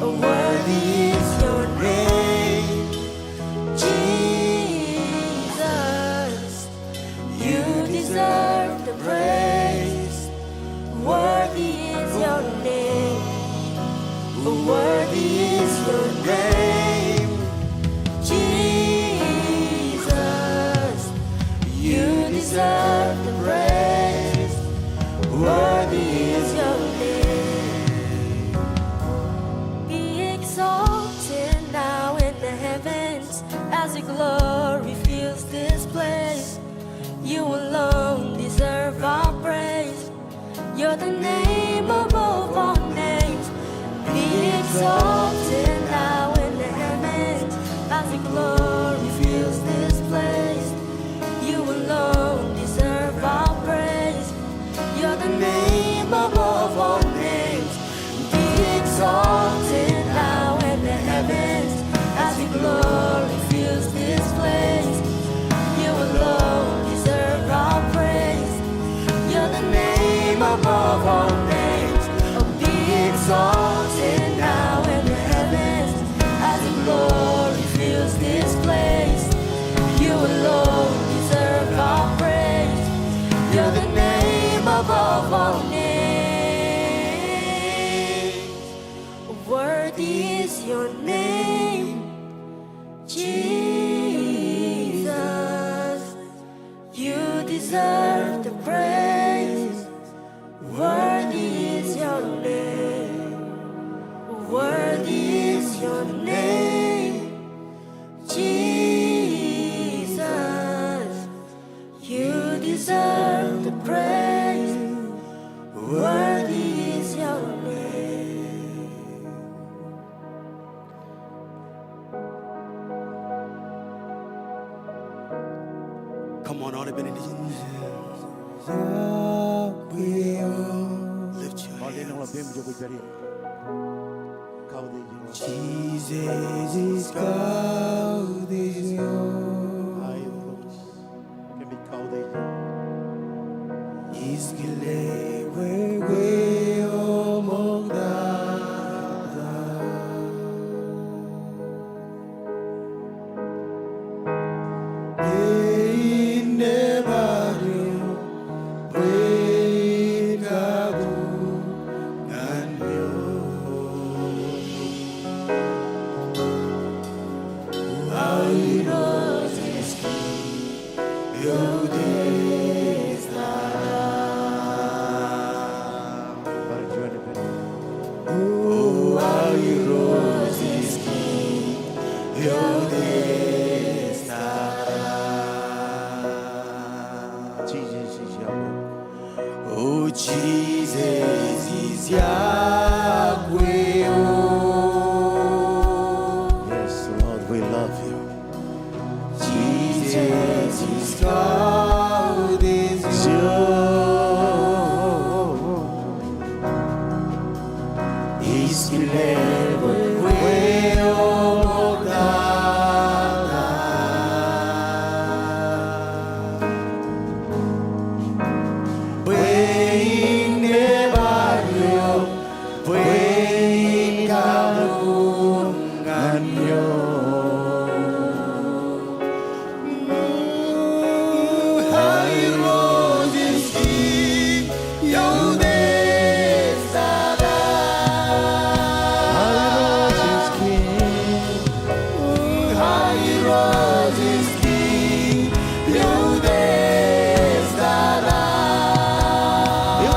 Worthy is your name, Jesus. You deserve the praise. Worthy is your name. Worthy is your name, Jesus. You deserve the praise. Worthy is your name. Be exalted now in the heavens as your glory fills this place. You alone deserve our praise. You're the name above all names. Be exalted now in the heavens as your glory fills this place. You alone deserve our praise. You're the name above all names. Be exalted now in the heavens as your glory fills this place. You alone deserve our praise. You're the name above all names. Oh, be exalted now in the heavens as your glory fills this place. You alone deserve our praise. You're the name above all names. Worthy is your name, Jesus. You deserve the praise. Worthy is your name. Worthy is your name, Jesus. You deserve the praise. Worthy is your name. Come on, all the been in the lift your hands. Jesus is God is Isgile wewe omogdada Beine barrio Begabu ganyo Airos eski Yodes Oh, Airos eski Yodes Jesus is Yahweh. Oh, Jesus is Yahweh. Oh, Yes, Lord, we love you. Jesus is God is Isgile wewe omogdada Beine barrio Beine kabunganyo Airos eski Yodes Airos is King. Airos eski Yodes You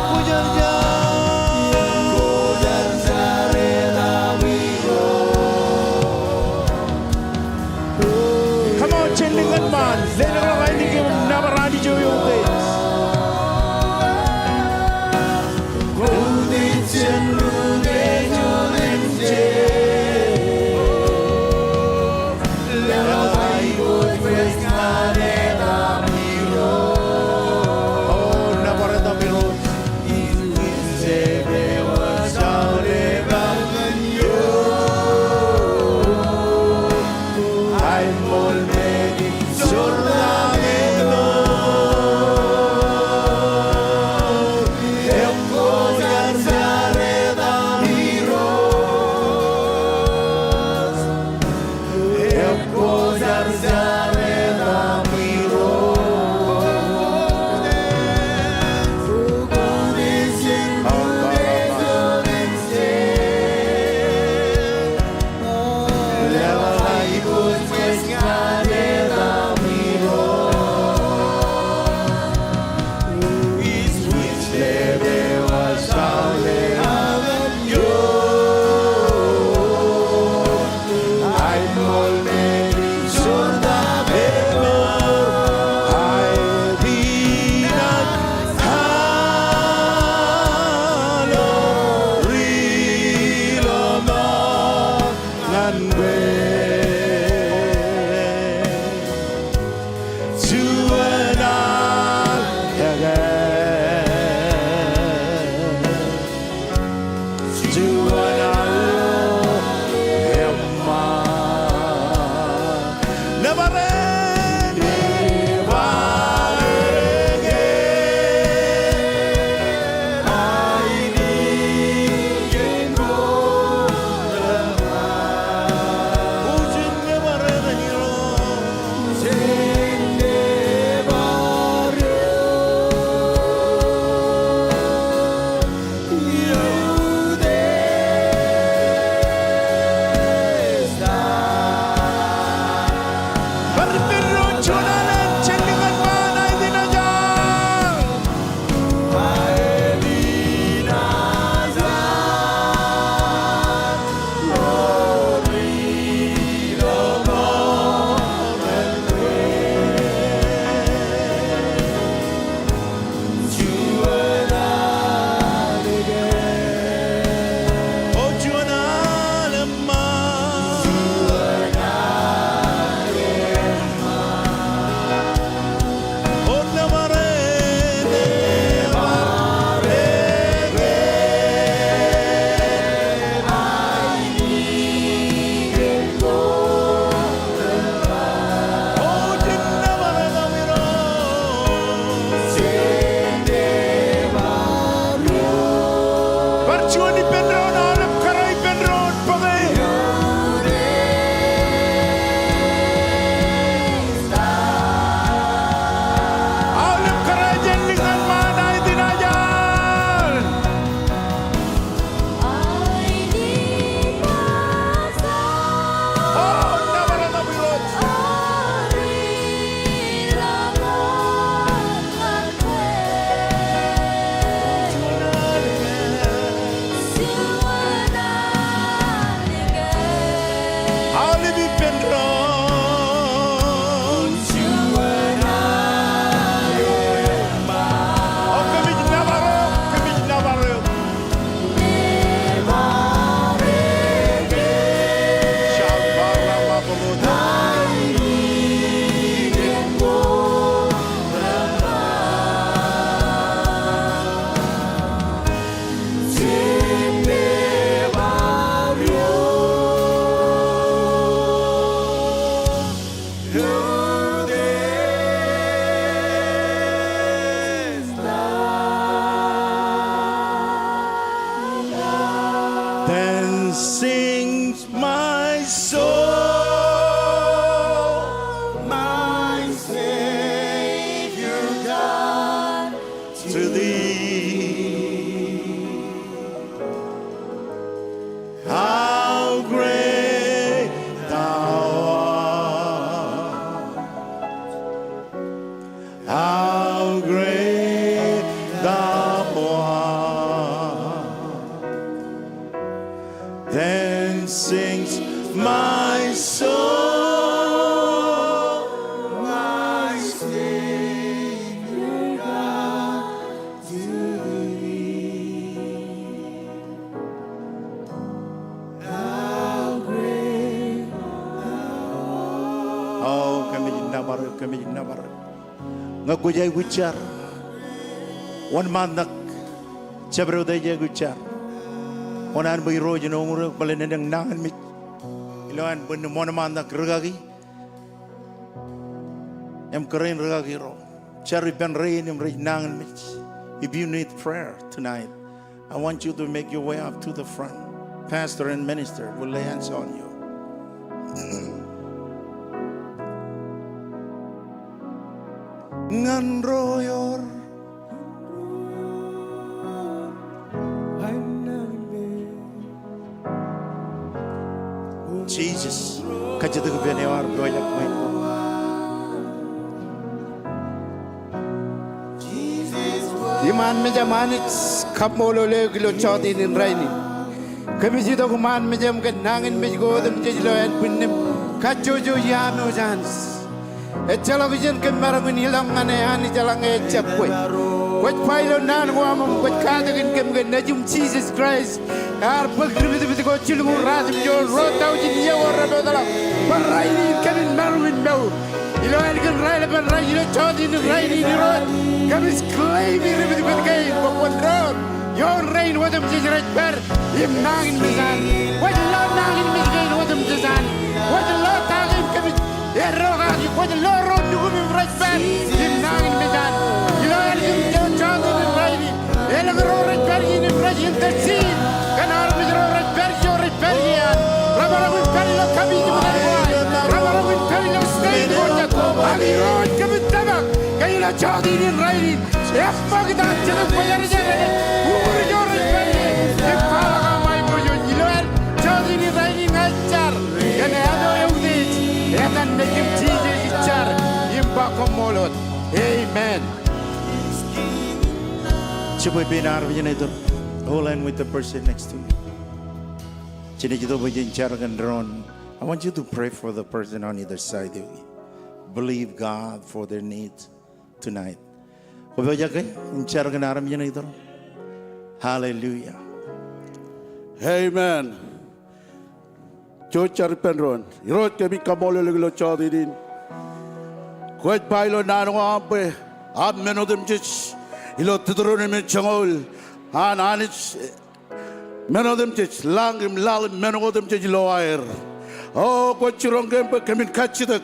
Chuani penron alam karay penron pagay. Alam karay jenlingan manay dinayan. Oh, nabara na birot. Alibi penron. Oh, kami nabaro. Shabara mabulo. Then sings my soul, My Savior God, to thee. How great thou art! How great thou art! Then sings my soul, my Savior God, to thee. How great Oh, kami nabar. Nga kujay guchar. One man nak chabro day jay guchar. Onan boy rojo no nguro balen nang nangan mit. Ilan bun mo naman nak ragagi. Em keren ragagi ro. Chari ben rain em rain nangan mit. If you need prayer tonight, I want you to make your way up to the front. Pastor and minister will lay hands on you. Ngan royor Jesus kajadu ko benewar goyak main ko Iman me jamanit kapmolo le kilo choti nin raini. Kami jito kuman me jam kan nangin me godam jelo en pinnim kajojo yano jans. Television kamera min hilang ane ani jalang chapwe. Wat pailo nan wamam wat kadagin kem gan najum Jesus Christ. Ar pagkribit bit ko chilungu radim jo rotau jin ye warra bedala. Paraini kamin marwin mew. Ilo elgan raila ban rai ilo chodi ni raini ni rot. Kamis claimi ribit bit kay bakwan rot. Yon rain wadam jijrat ber. Im nangin mizan. Wat lo nangin mizgain wadam jizan. Wat lo tagin kamis Eroga di ko de loro ni ko mi rajban im nangin medan ilo elgim chado ni raini elg ro rajbar ni rajin tsin kanar mi ro rajbar yo rajbar ya rabara mi pello kabi ni rabara mi pello stay ko ja ali ro kabi tabak kayla chadi ni raini ef magda chado ko yar jare ur yo rajbar ni pala mai mo yo ilo el chadi ni raini nachar kana ado yudi Edan mekim Jesus ichar imba komolot. Amen. Chiboy binar vijay hold on with the person next to you. Chini jito vijay charagan dron. I want you to pray for the person on either side of you. Believe God for their needs tonight. Vijay kay charagan aram vijay ito. Hallelujah. Amen. Chochar penron. Irot kami kamolo leglo chodidin. Kwet pailo nano ampe. Ab menodem chich. Ilo tidrone me changol. An anich menodem chich. Langim menodem chich loair. Oh kwet chirong kempe kemin kachitak.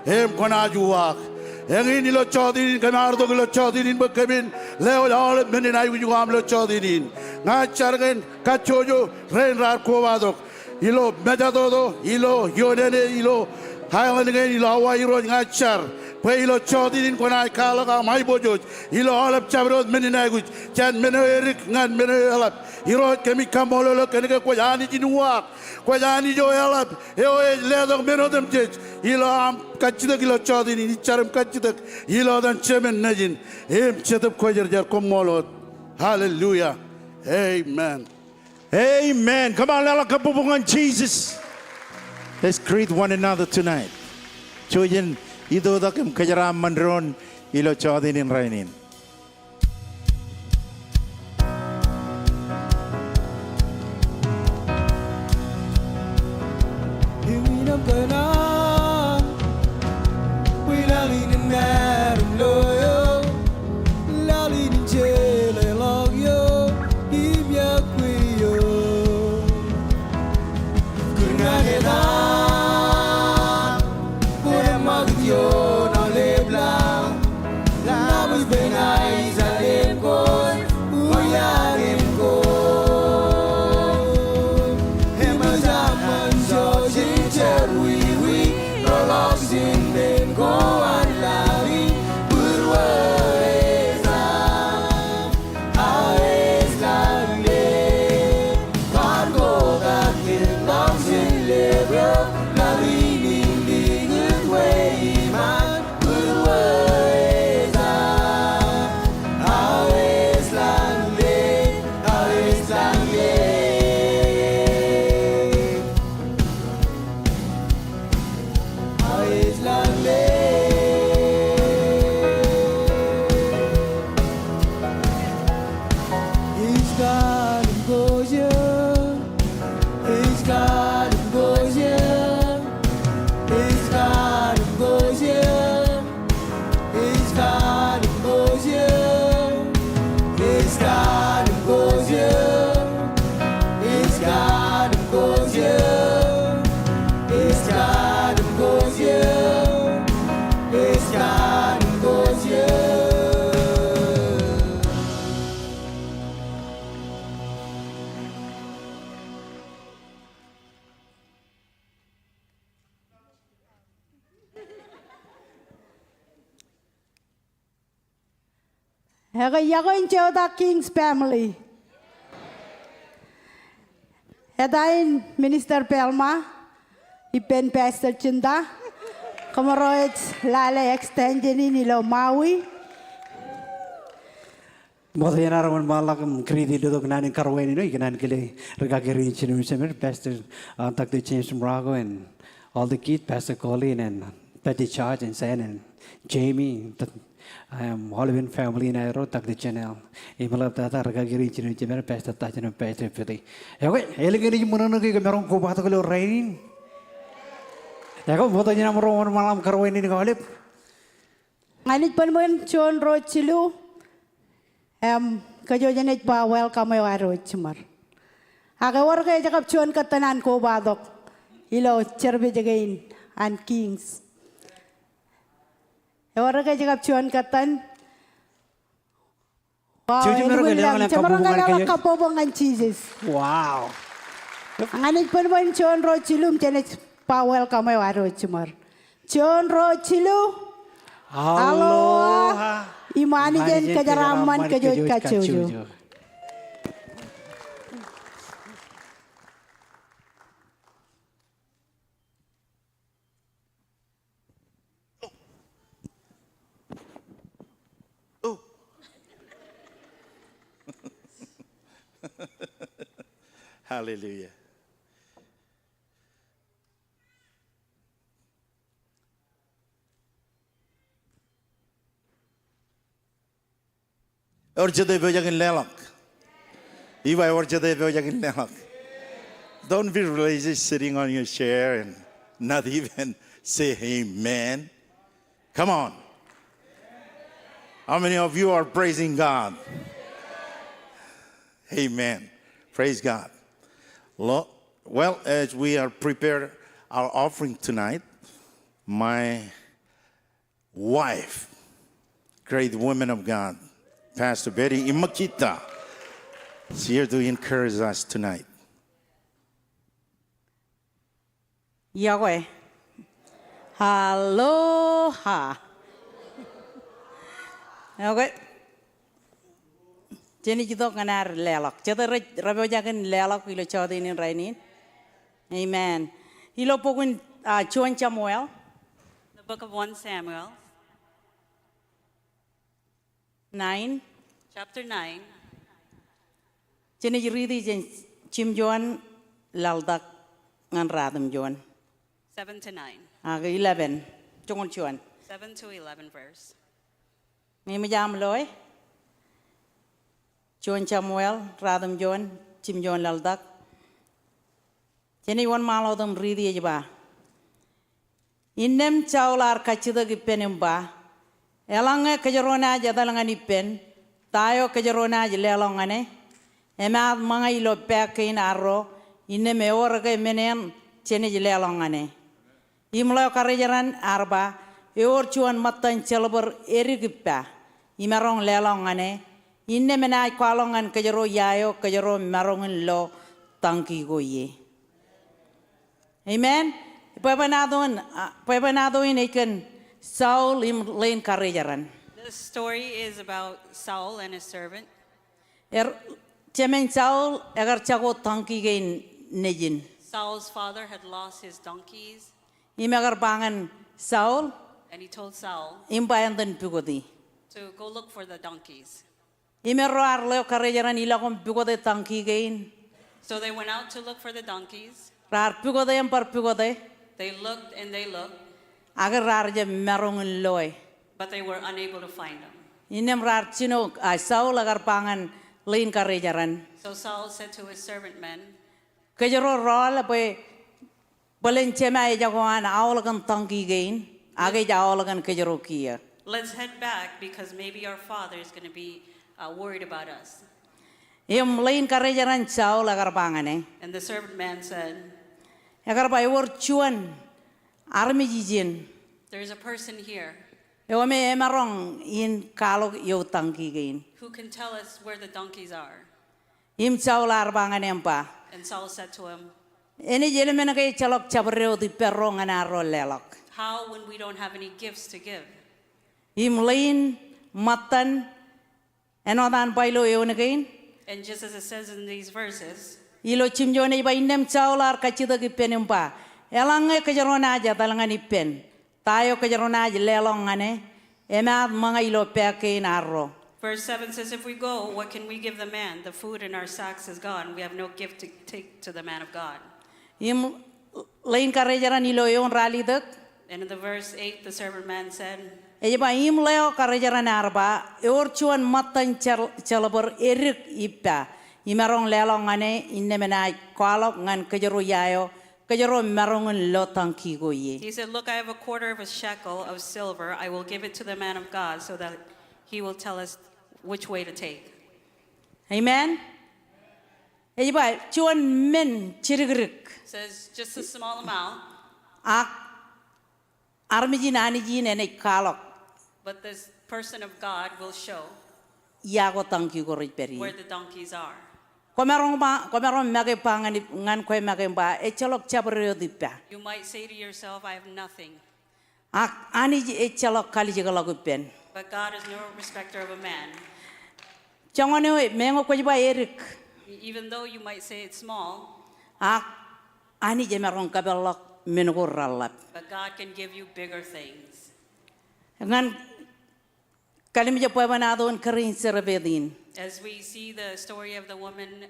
Em konajuak. Engin ilo chodinin kamardo ilo chodinin bakamin leo all menin ay winyu am lo chodinin. Ngachargen kachojo rain rar kovadok. Ilo medadodo ilo yodene ilo hayangen ilo awa iro ngachar. Ilo chodinin konai kalaga mai bojoj ilo alap chabrod meninaguj chan menoerik ngan menoelap iro kemi kamololo keneke koyani jinuak koyani jo elap eo ledok menodem jej ilo am kachidak ilo chodinin charam kachidak ilo dan chemen najin em chetap kojerjar komolot. Hallelujah. Amen. Amen. Come on, lala kabubungan Jesus. Let's greet one another tonight. Chuyin ito dakim kajaram mandron ilo chodinin rainin. Yago enjoy the King's family. Edain Minister Pelma, Ipen Pastor Chinda, Kamaroids Lale extension in Ilo Maui. Modernaraman malakam kredi duduk nani karwen ini ikan kile regagiri chinu semer Pastor tak the James Mrago and all the kids Pastor Colin and Betty Charge and San and Jamie. I am all in family and I wrote tak the channel. Imalap tata regagiri chinu semer Pastor Tajan and Pastor Fili. Okay, elegant munono ke merong ko bato kalo rain. Yako foto niya merong malam karwen ini kalip. Nganit panmun John Rochilu. Kajojanet pa welcome yo aro chumar. Aga warga jakap chuan katanan ko badok. Ilo cherbe jagain and kings. Warga jakap chuan katan. Wow, Cuci kapobongan cheeses. Wow. Anganit panwan John Rochilum janet pa welcome yo aro chumar. John Rochilu. Aloha. Imani jen kajaraman kajoj kacuju. Oh. Hallelujah. Don't be lazy sitting on your chair and not even say amen. Come on. How many of you are praising God? Amen. Praise God. Well, as we are prepared our offering tonight, my wife, great woman of God, Pastor Betty Imakita. She's here to encourage us tonight. Yahweh. Aloha. Okay. Jenny kita kanar lelak. Kita rabi jagan lelak ilo cawat ini rainin. Amen. Ilo pokun Chuan Samuel. The book of 1 Samuel, 9. chapter 9, Jenny ridi jen Chim Joan laldak ngan radam Joan. 7 to 9. Aga 11. Chungon Chuan. 7 to 11 verse. May majam loy. Chuan Samuel radam Joan Chim Joan laldak. Jenny wan malo dam ridi aja ba. Inem caular kacida gipenem ba. Elanga kejarona aja dalangan ipen. Tayo kejarona aja lelongane. Emad mga ilo pekin arro. Inem eorga menen cene lelongane. Imlo karajaran arba. Eor cuan matan celber erigippa. Imarong lelongane. Inem menai kwalongan kejaro yayo kejaro marongan lo tangki goye. Amen. Pwede ikan Saul im lain karajaran. This story is about Saul and his servant. Cemen Saul agar cago tangki gain nejin. Saul's father had lost his donkeys, Im agar bangan Saul and he told Saul im bayan dan pugodi. to go look for the donkeys. Im roar leo karajaran ilakon pugode tangki gain. So they went out to look for the donkeys. Rar pugode em par pugode. They looked and they looked, Agar rar je merong loy. but they were unable to find them. Inem rar cino Saul agar bangan lain karajaran. So Saul said to his servant men, Kejaro roll apa balen cema aja kawan awal kan tangki gain. Age jauh kan kejaro kia. let's head back because maybe our father is going to be worried about us. Im lain karajaran Saul agar bangan eh. And the servant man said, Agar ba iwar cuan army jijin. there is a person here Ewa me emarong in kalau yo tangki gain. who can tell us where the donkeys are. Im Saul arbangan empa. And Saul said to him, Ini jadi mana kaya calok cabreo di perong anaro lelok. how when we don't have any gifts to give? Im lain matan enodan pailo yo nagain. And just as it says in these verses, Ilo cimjone iba inem Saul ar kacida ki penempa. Elange kejarona aja talangan ipen. Tayo kejarona aja lelong ane. Emad mga ilo peke inaro. verse 7 says, if we go, what can we give the man? The food in our sacks is gone. We have no gift to take to the man of God. Im lain karajaran ilo yon rali dek. And in the verse 8, the servant man said, Eja ba im leo karajaran arba. Eor cuan matan celaber erik ipa. Imarong lelong ane inne menai kualok ngan kejaro yayo. Kejaro marongan lo tangki goye. he said, look, I have a quarter of a shekel of silver. I will give it to the man of God so that he will tell us which way to take. Amen. Eja ba cuan men cirigrik. Says just a small amount, Ak armijin anijin ene kalok. but this person of God will show Yago tangki gorij peri. where the donkeys are. Komerong mage pangan ngan koe mage ba e chalok chabreo dipa. You might say to yourself, I have nothing. Ak aniji e chalok kali jigalagu pen. But God is no respecter of a man. Changone mengo ko ba erik. Even though you might say it's small, Ak aniji merong kabelok menugo rallat. but God can give you bigger things. Ngan kalim je poe banadon kerin serebedin. As we see the story of the woman,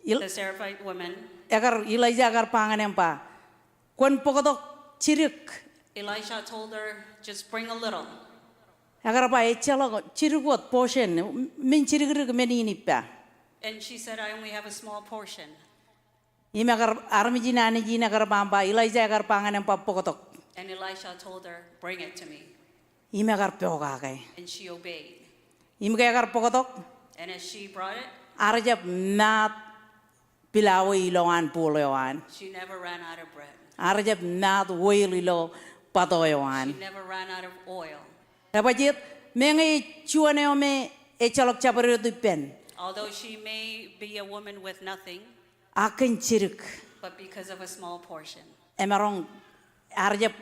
Il the Seraphite woman, agar ilaja agar pangan empa. Kon pokodok cirik. Elisha told her, just bring a little. Agar ba e chalok cirikot portion min cirigrig menini pa. And she said, I only have a small portion. Ima agar armijin aniji agar bamba ilaja agar pangan empa pokodok. And Elisha told her, bring it to me. Ima agar peoga kai. And she obeyed. Ima agar pokodok. And as she brought it, Arjab mat pilawo ilongan puloan. she never ran out of bread. Arjab mat woil ilo padoyoan. She never ran out of oil. Rabajit mengi chuaneo me echalok chabaro dupen. Although she may be a woman with nothing, Akin chirik but because of a small portion. emarong arjap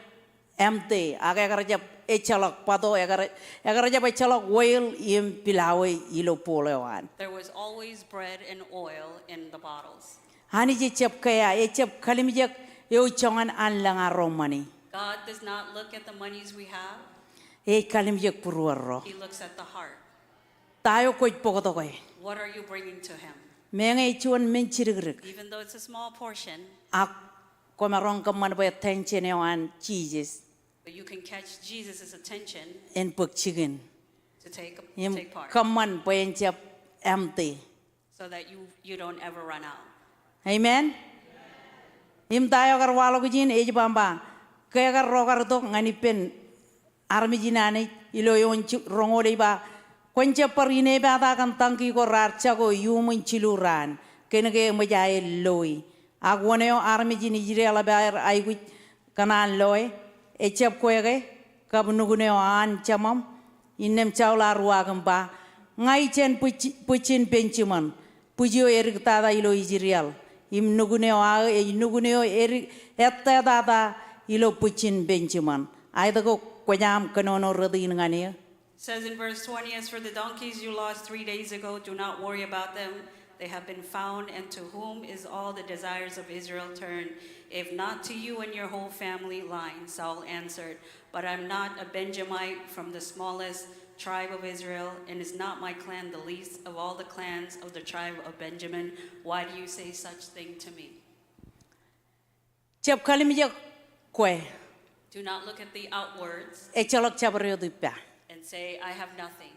empty agarjap echalok pado agarjap echalok oil im pilawe ilo polewan. There was always bread and oil in the bottles. Hani je chep kaya echep kalimijak yo chongan an langa romani. God does not look at the monies we have. E kalimijak puruarro. He looks at the heart. Tayo koy pogotokoy. What are you bringing to him? Mengi chuan menchirigrik. Even though it's a small portion, Ak komarong kaman ba attention on Jesus but you can catch Jesus' attention en pagchigin. to take Yim part kaman ba chep empty. so that you don't ever run out. Amen. Im tayo karwalo kujin ej bamba. Kaya kar rogar to ngani pen armi jinane ilo yon rongode ba. Kwenche parine ba ta kan tangki ko rarcha ko yumun chiluran. Kenege majaye loi. Agwaneo armi jini jire ala bayar aigu kanan loi. Echep kwege kabnuguneo an chamam. Innem chawla ruagam ba. Ngai chen puchin benchuman. Pujio erik tada ilo ijirial. Im nuguneo erik etta tada ilo puchin benchuman. Aida ko kwanyam kanono radin ngani. It says in verse 20, as for the donkeys you lost 3 days ago, do not worry about them. They have been found, and to whom is all the desires of Israel turned? If not to you and your whole family line, Saul answered. But I'm not a Benjamite from the smallest tribe of Israel, and is not my clan the least of all the clans of the tribe of Benjamin? Why do you say such thing to me? Chep kalimija kwe. Do not look at the outwards Echalok chabrio dupa. and say, I have nothing.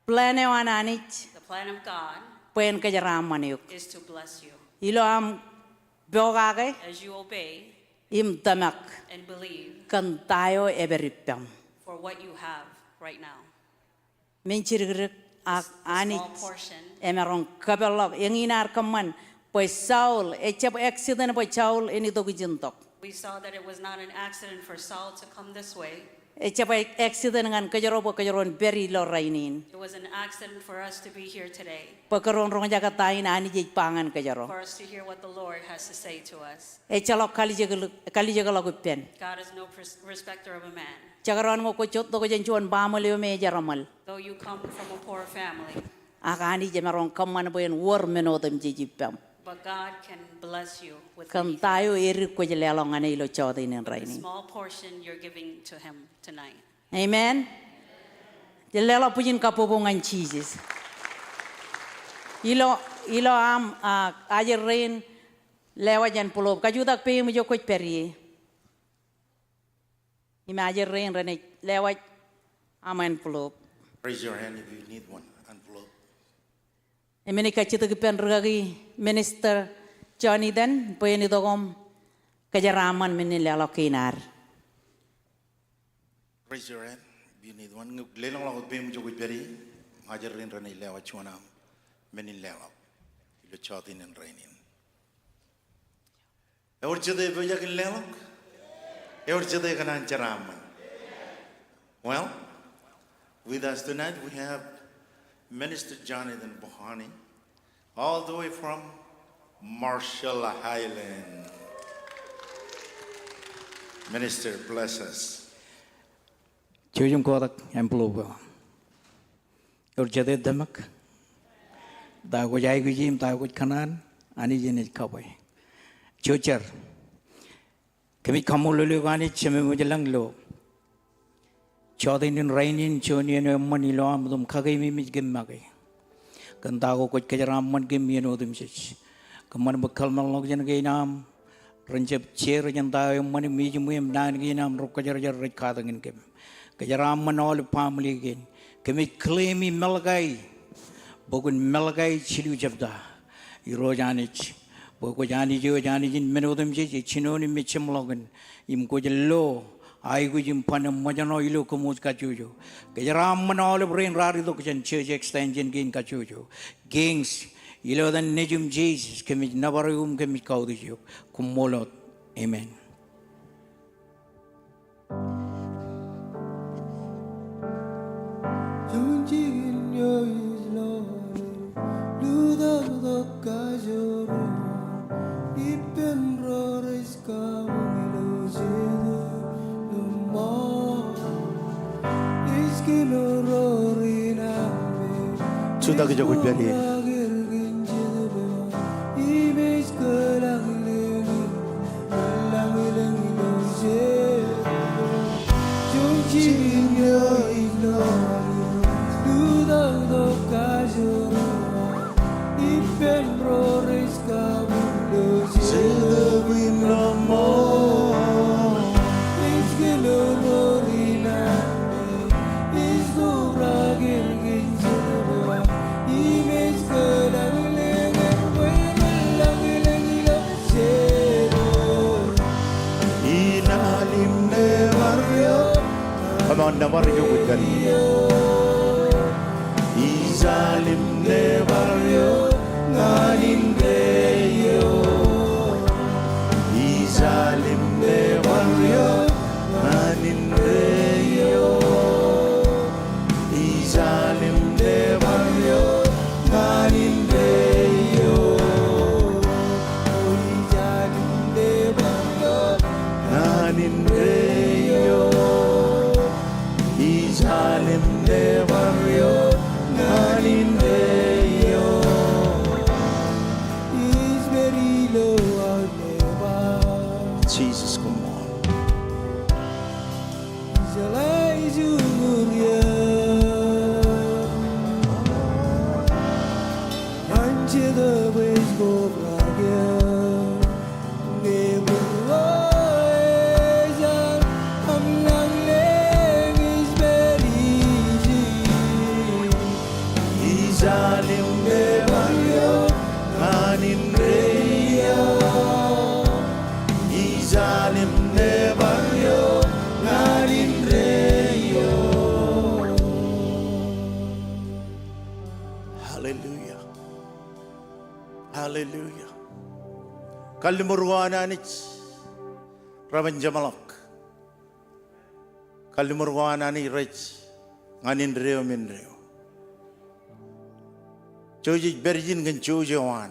Plane wananich The plan of God pen kajaram maniuk. is to bless you. Ilo am bogage As you obey im tamak and believe kan tayo eberipam. for what you have right now. Menchirigrik ak Small anich portion. emerong kabelok yang inar kaman pues Saul echep accident pues Saul ini dogijintok. We saw that it was not an accident for Saul to come this way. Echep accident ngan kajaron beri lorainin. It was an accident for us to be here today, Pekaron rong jaga tain ani jej pangan kajaro. for us to hear what the Lord has to say to us. Echalok kali jaga pen. God is no respecter of a man. Chagaron mo ko chot dogo jenchuan bamaleo me jaramal. Though you come from a poor family, Akani jemerong kaman boyen war menodem jijipam. but God can bless you with Kan anything. tayo iri ko jelelong ane ilo chodin en The raini. small portion you're giving to Him tonight. Amen. Jelelo pujin kapobongan Jesus. Ilo am ajer rain lewa jan pulob. Kajudak pe mo jo ko peri. Ima ajer rain rene lewa aman pulob. Raise your hand if you need one envelope. Emeni kachita ki pen ragi minister Johnny den poyeni dogom kajaraman meni lelo kinar. Raise your hand if you need one. Lelong lang ko mo jokoy peri. Hajar rin ranay lewa chuanam. Menin lewa. Ilo chotin and rainin. Ever chade boyakin lelong? Ever chade kanan charaman? Well, with us tonight we have Minister Jonathan Bohani, all the way from Marshall Highland. Minister, bless us. Chujum kodak emplogo. Urjade damak. Da go jai gujim ta go kanan ani jene kaboy. Chuchar. Kami kamululu gani cheme mujalang lo. Chodin rainin chonian money lo amdum kagay mi gimmagay. Kandago ko kajaram man gimmi no dum sich. Kaman bakal malog jan gainam. Ranjab chair jan tayo money mi jumim nan gainam rokajar jar rekadangin gim. Kajaram man all family again. Kami claimi melgay. Bogun melgay chilu jabda. Irojanich. Bogo jani jo jani jin menodum sich chinoni michim logan. Im ko jello. Aigu jimpan majano ilo kumus kacujo. Kejaram manol brain rari do kijan church extension gain kacujo. Gangs ilo dan nejum Jesus kemij nabarum kemij kaudijo. Kumolot. Amen. 주다기 저고 별이 Come on, never you would get Izalim never you, not in Deyo. Izalim never you, not in Deyo. Izalim never you, not in Deyo. Izalim never you, not in Deyo. Izalim never you, not in Deyo. Is very low out never. Jesus, come on. Izalim never you, not in Deyo. Izalim never you, not in Deyo. Hallelujah. Hallelujah. Kallimurwananich Ravanjamalak. Kallimurwanani rich, nganin reo min reo. Choji berjin kan choji wan,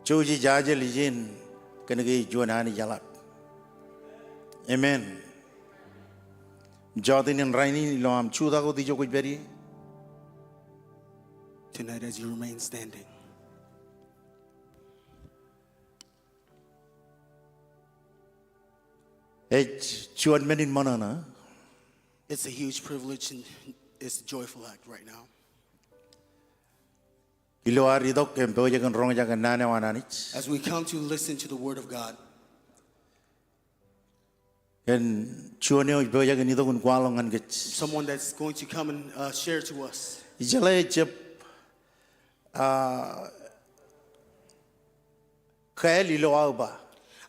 choji jajal jin kan gay juanani jalap. Amen. Jodin and Raini lo am chuda ko di jo kuch beri. Tonight, as you remain standing, Chuan menin manana. it's a huge privilege and it's a joyful act right now. Ilo aridok kempo jagan rong jagan nane wananich. As we come to listen to the Word of God, En chuaneo ibo jagan idokun kwalongan gech. someone that's going to come and share to us. Ijala chep kael ilo auba.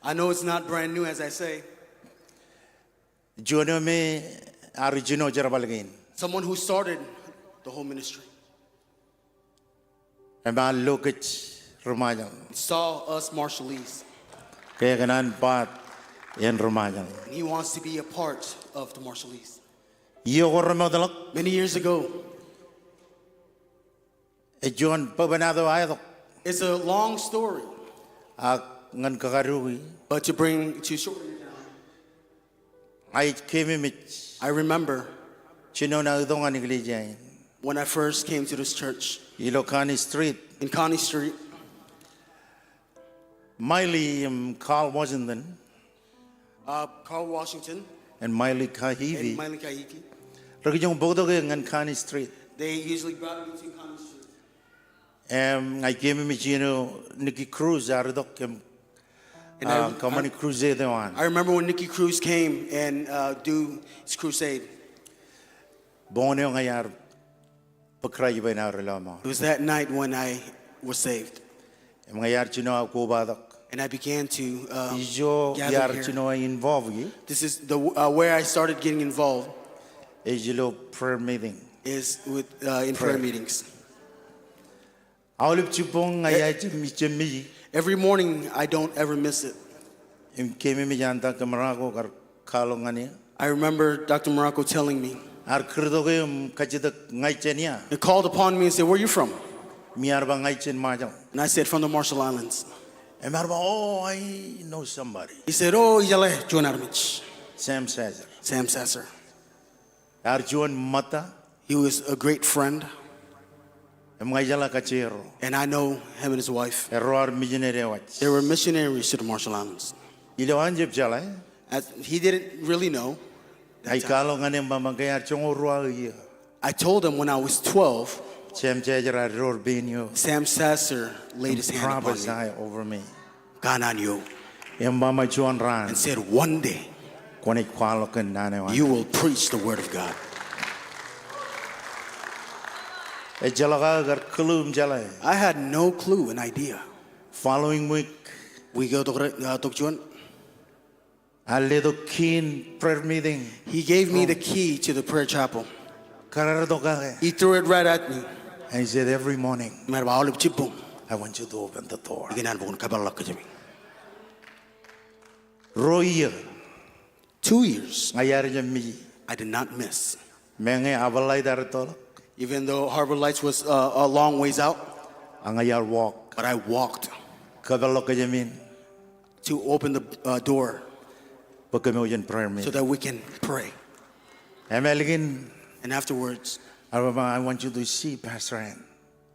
I know it's not brand new, as I say. Juaneo me arigino jarabalgain. Someone who started the whole ministry Ema lokech rumajang. saw us Marshallese, Kaya kanan pat en rumajang. and he wants to be a part of the Marshallese. Iyo ko rumodalak. Many years ago, Juan pabanado ayadok. it's a long story, Ngan kakaruhi. but to bring to short, Ay kemimich. I remember Chino na udongan iglesia. when I first came to this church Ilocani Street. in Connie Street. Miley Carl Washington Carl Washington and Miley and Kahivi. Miley Kaiki, Ragijong bodoge ngan Connie Street. they usually brought me to Connie Street. I came in Chino Nikki Cruz aridok And I Kamani Crusade one. remember when Nicky Cruz came and do his crusade. Boneo ngayar pakray ba na relamo. It was that night when I was saved. Ngayar chino ako badak. And I began to Ijo gather yar here. chino involved gi. This is the where I started getting involved Ejilo prayer meeting. is with in prayer meetings. Aulip chupong ngayar chimi. Every morning, I don't ever miss it. Kemi mi janta kamarako kar kalong ani. I remember Dr. Morocco telling me, Ar kirdoge kajidak ngay chenia. he called upon me and said, "Where are you from?" Miarba ngay chin majal. And I said, from the Marshall Islands. And Marba, oh, I know somebody. He said, oh, ijale John Armich. Sam Sazer. Sam Sasser. Arjuan Mata. He was a great friend. Mga kachero. And I know him and his wife. Error missionary watch. They were missionaries to the Marshall Islands. Ilo anjep jala. He didn't really know. Ay kalong anem mamagayar chong urwa iya. I told him when I was 12, Sam Sazer error binyo. Sam Sasser laid his hand upon me. Prophesy over me. Gananyo. Mama chuan ran. And said, one day you will preach the word of God. I had no clue, an idea. Following week, We go to Tokjuan. a little keen prayer meeting. He gave me the key to the prayer chapel. He threw it right at me. And he said, every morning, I I want you to open the door. want Roy, 2 years, I I did not miss. Menge abalay daratol. Even though Harbor Lights was a long ways out, Angayar walk. but I walked Kabalo kajamin. to open the door Pagkamoyan prayer so meeting. that we can pray. Emeligin, And afterwards, I want you to see Pastor Ann.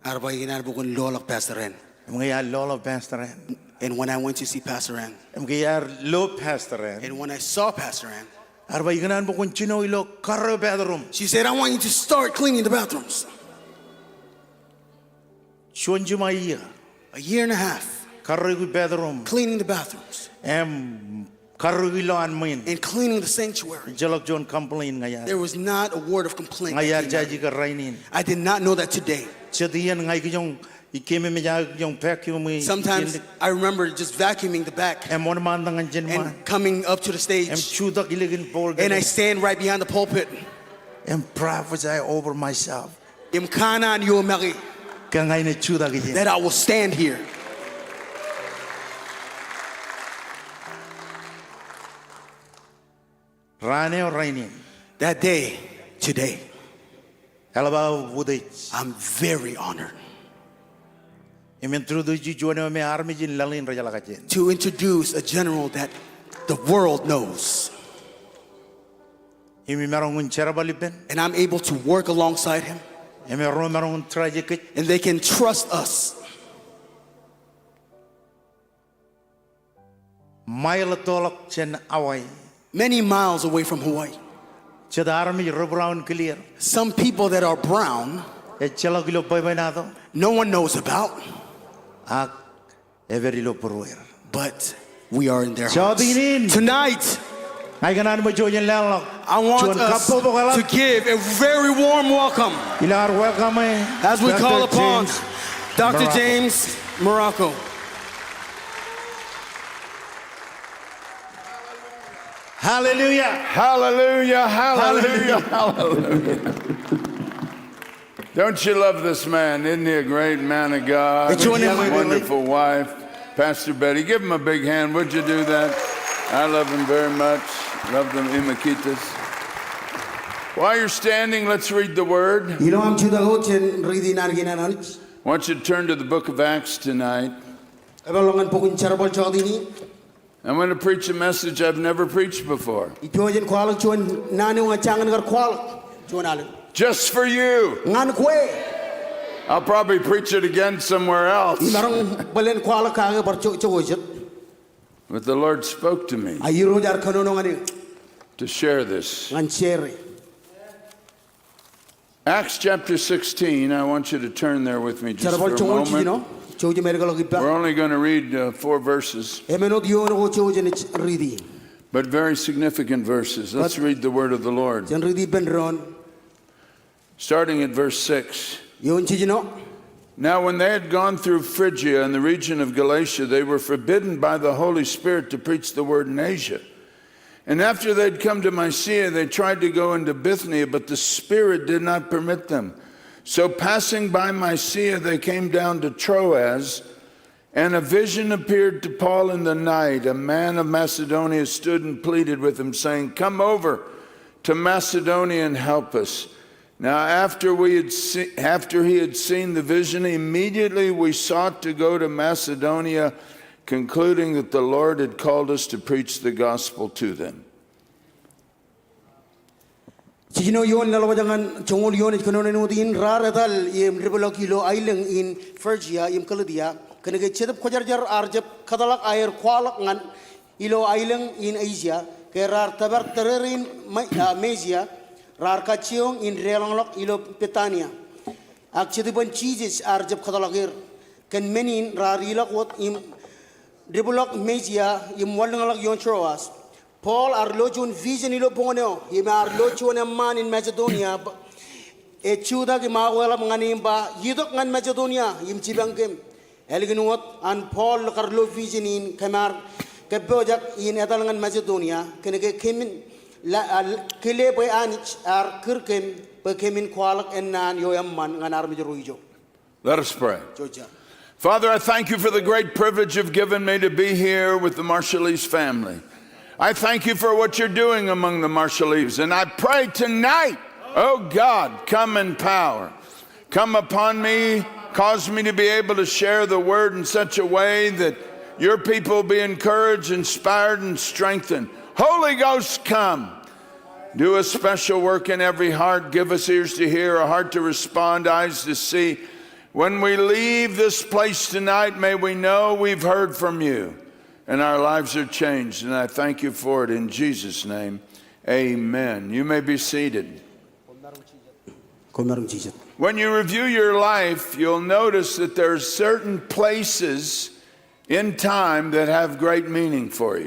Pastor Ann. Mga lolo Pastor Ann. And when I went to see Pastor Ann, Mga lo Pastor Ann. and when I saw Pastor Ann, Arba iganan mo kung chino ilo karo bedroom. she said, I want you to start cleaning the bathrooms. Chuan jumaya. A year and a half, Karo yu bedroom. cleaning the bathrooms Karo ilo anmin. and cleaning the sanctuary. Jalok John complain ngaya. There was not a word of complaint. that Ngaya came out. jaji ka rainin. I did not know that today. Chadiyan ngay yung ikeme me yung vacuum. Sometimes I remember just vacuuming the back Mon mandangan jen man. and coming up to the stage, Chuda kiligin pol. and I stand right behind the pulpit. Prophesy over myself. Imkana and Yomari, Kangay na chuda kijen. that I will stand here. Rane or rainin. That day, today, Alaba wudich. I'm very honored Introduce you juana me army jin lalin rajala kajen. to introduce a general that the world knows. Imi merong un cherabalipen. And I'm able to work alongside him, Imi ro merong un tragic. and they can trust us. Mile tolok chen away. Many miles away from Hawaii. Chada army ro brown clear. Some people that are brown, Chelok ilo pay nado. no one knows about, Ak every lo poruer. but we are in their So hearts. dinin. Tonight, Ay ganan mo joyen lalok. I want Chuan us kapo bokalat. to give a very warm welcome Ilar welcome as we Dr. call upon James Dr. Morocco. James Morocco. Hallelujah. Hallelujah, hallelujah, hallelujah. Don't you love this man? Isn't he a great man of God? It's your name, my Wonderful wife, Pastor Betty. Give him a big hand. Would you do that? I love him very much. Love them, Imakitas. While you're standing, let's read the word. I want you to turn to the book of Acts tonight. I'm going to preach a message I've never preached before. Just for you. I'll probably preach it again somewhere else. But the Lord spoke to me to share this. Acts chapter 16, I want you to turn there with me just for a moment. We're only going to read 4 verses, but very significant verses. Let's read the word of the Lord. Starting at verse 6. Now when they had gone through Phrygia and the region of Galatia, they were forbidden by the Holy Spirit to preach the word in Asia. And after they'd come to Mysia, they tried to go into Bithynia, but the Spirit did not permit them. So passing by Mysia, they came down to Troas, and a vision appeared to Paul in the night. A man of Macedonia stood and pleaded with him, saying, "Come over to Macedonia and help us." Now, after he had seen the vision, immediately we sought to go to Macedonia, concluding that the Lord had called us to preach the gospel to them. Chino yon lalawajangan chongol yon konono din raradal yem ribolokilo ailing in Phrygia yem Kaladia kanage chedap khojarjar arjap kadalak air kwalak ngan ilo ailing in Asia kerar tabar tererin Mesia rar kachiong in relanglok ilo Petania ak chedipan cheeses arjap kadalagir kan menin rar ilak wat im ribolok Mesia yem walangalak yon Troas Paul arlochun vision ilo pongoneo yem arlochun a man in Macedonia e chuda ki mawala manganimba yidok ngan Macedonia yem chibangkem elginwat an Paul karlo vision in kamar kebojak in etalangan Macedonia kenege kemin kele boy anich ar kirkem be kemin kwalak ennan yoyam man ngan armijuruijo. Let us pray. Father, I thank you for the great privilege you've given me to be here with the Marshallese family. I thank you for what you're doing among the Marshallese. And I pray tonight, oh God, come in power. Come upon me, cause me to be able to share the word in such a way that your people be encouraged, inspired, and strengthened. Holy Ghost, come. Do a special work in every heart. Give us ears to hear, a heart to respond, eyes to see. When we leave this place tonight, may we know we've heard from you. And our lives are changed, and I thank you for it in Jesus' name. Amen. You may be seated. When you review your life, you'll notice that there are certain places in time that have great meaning for you.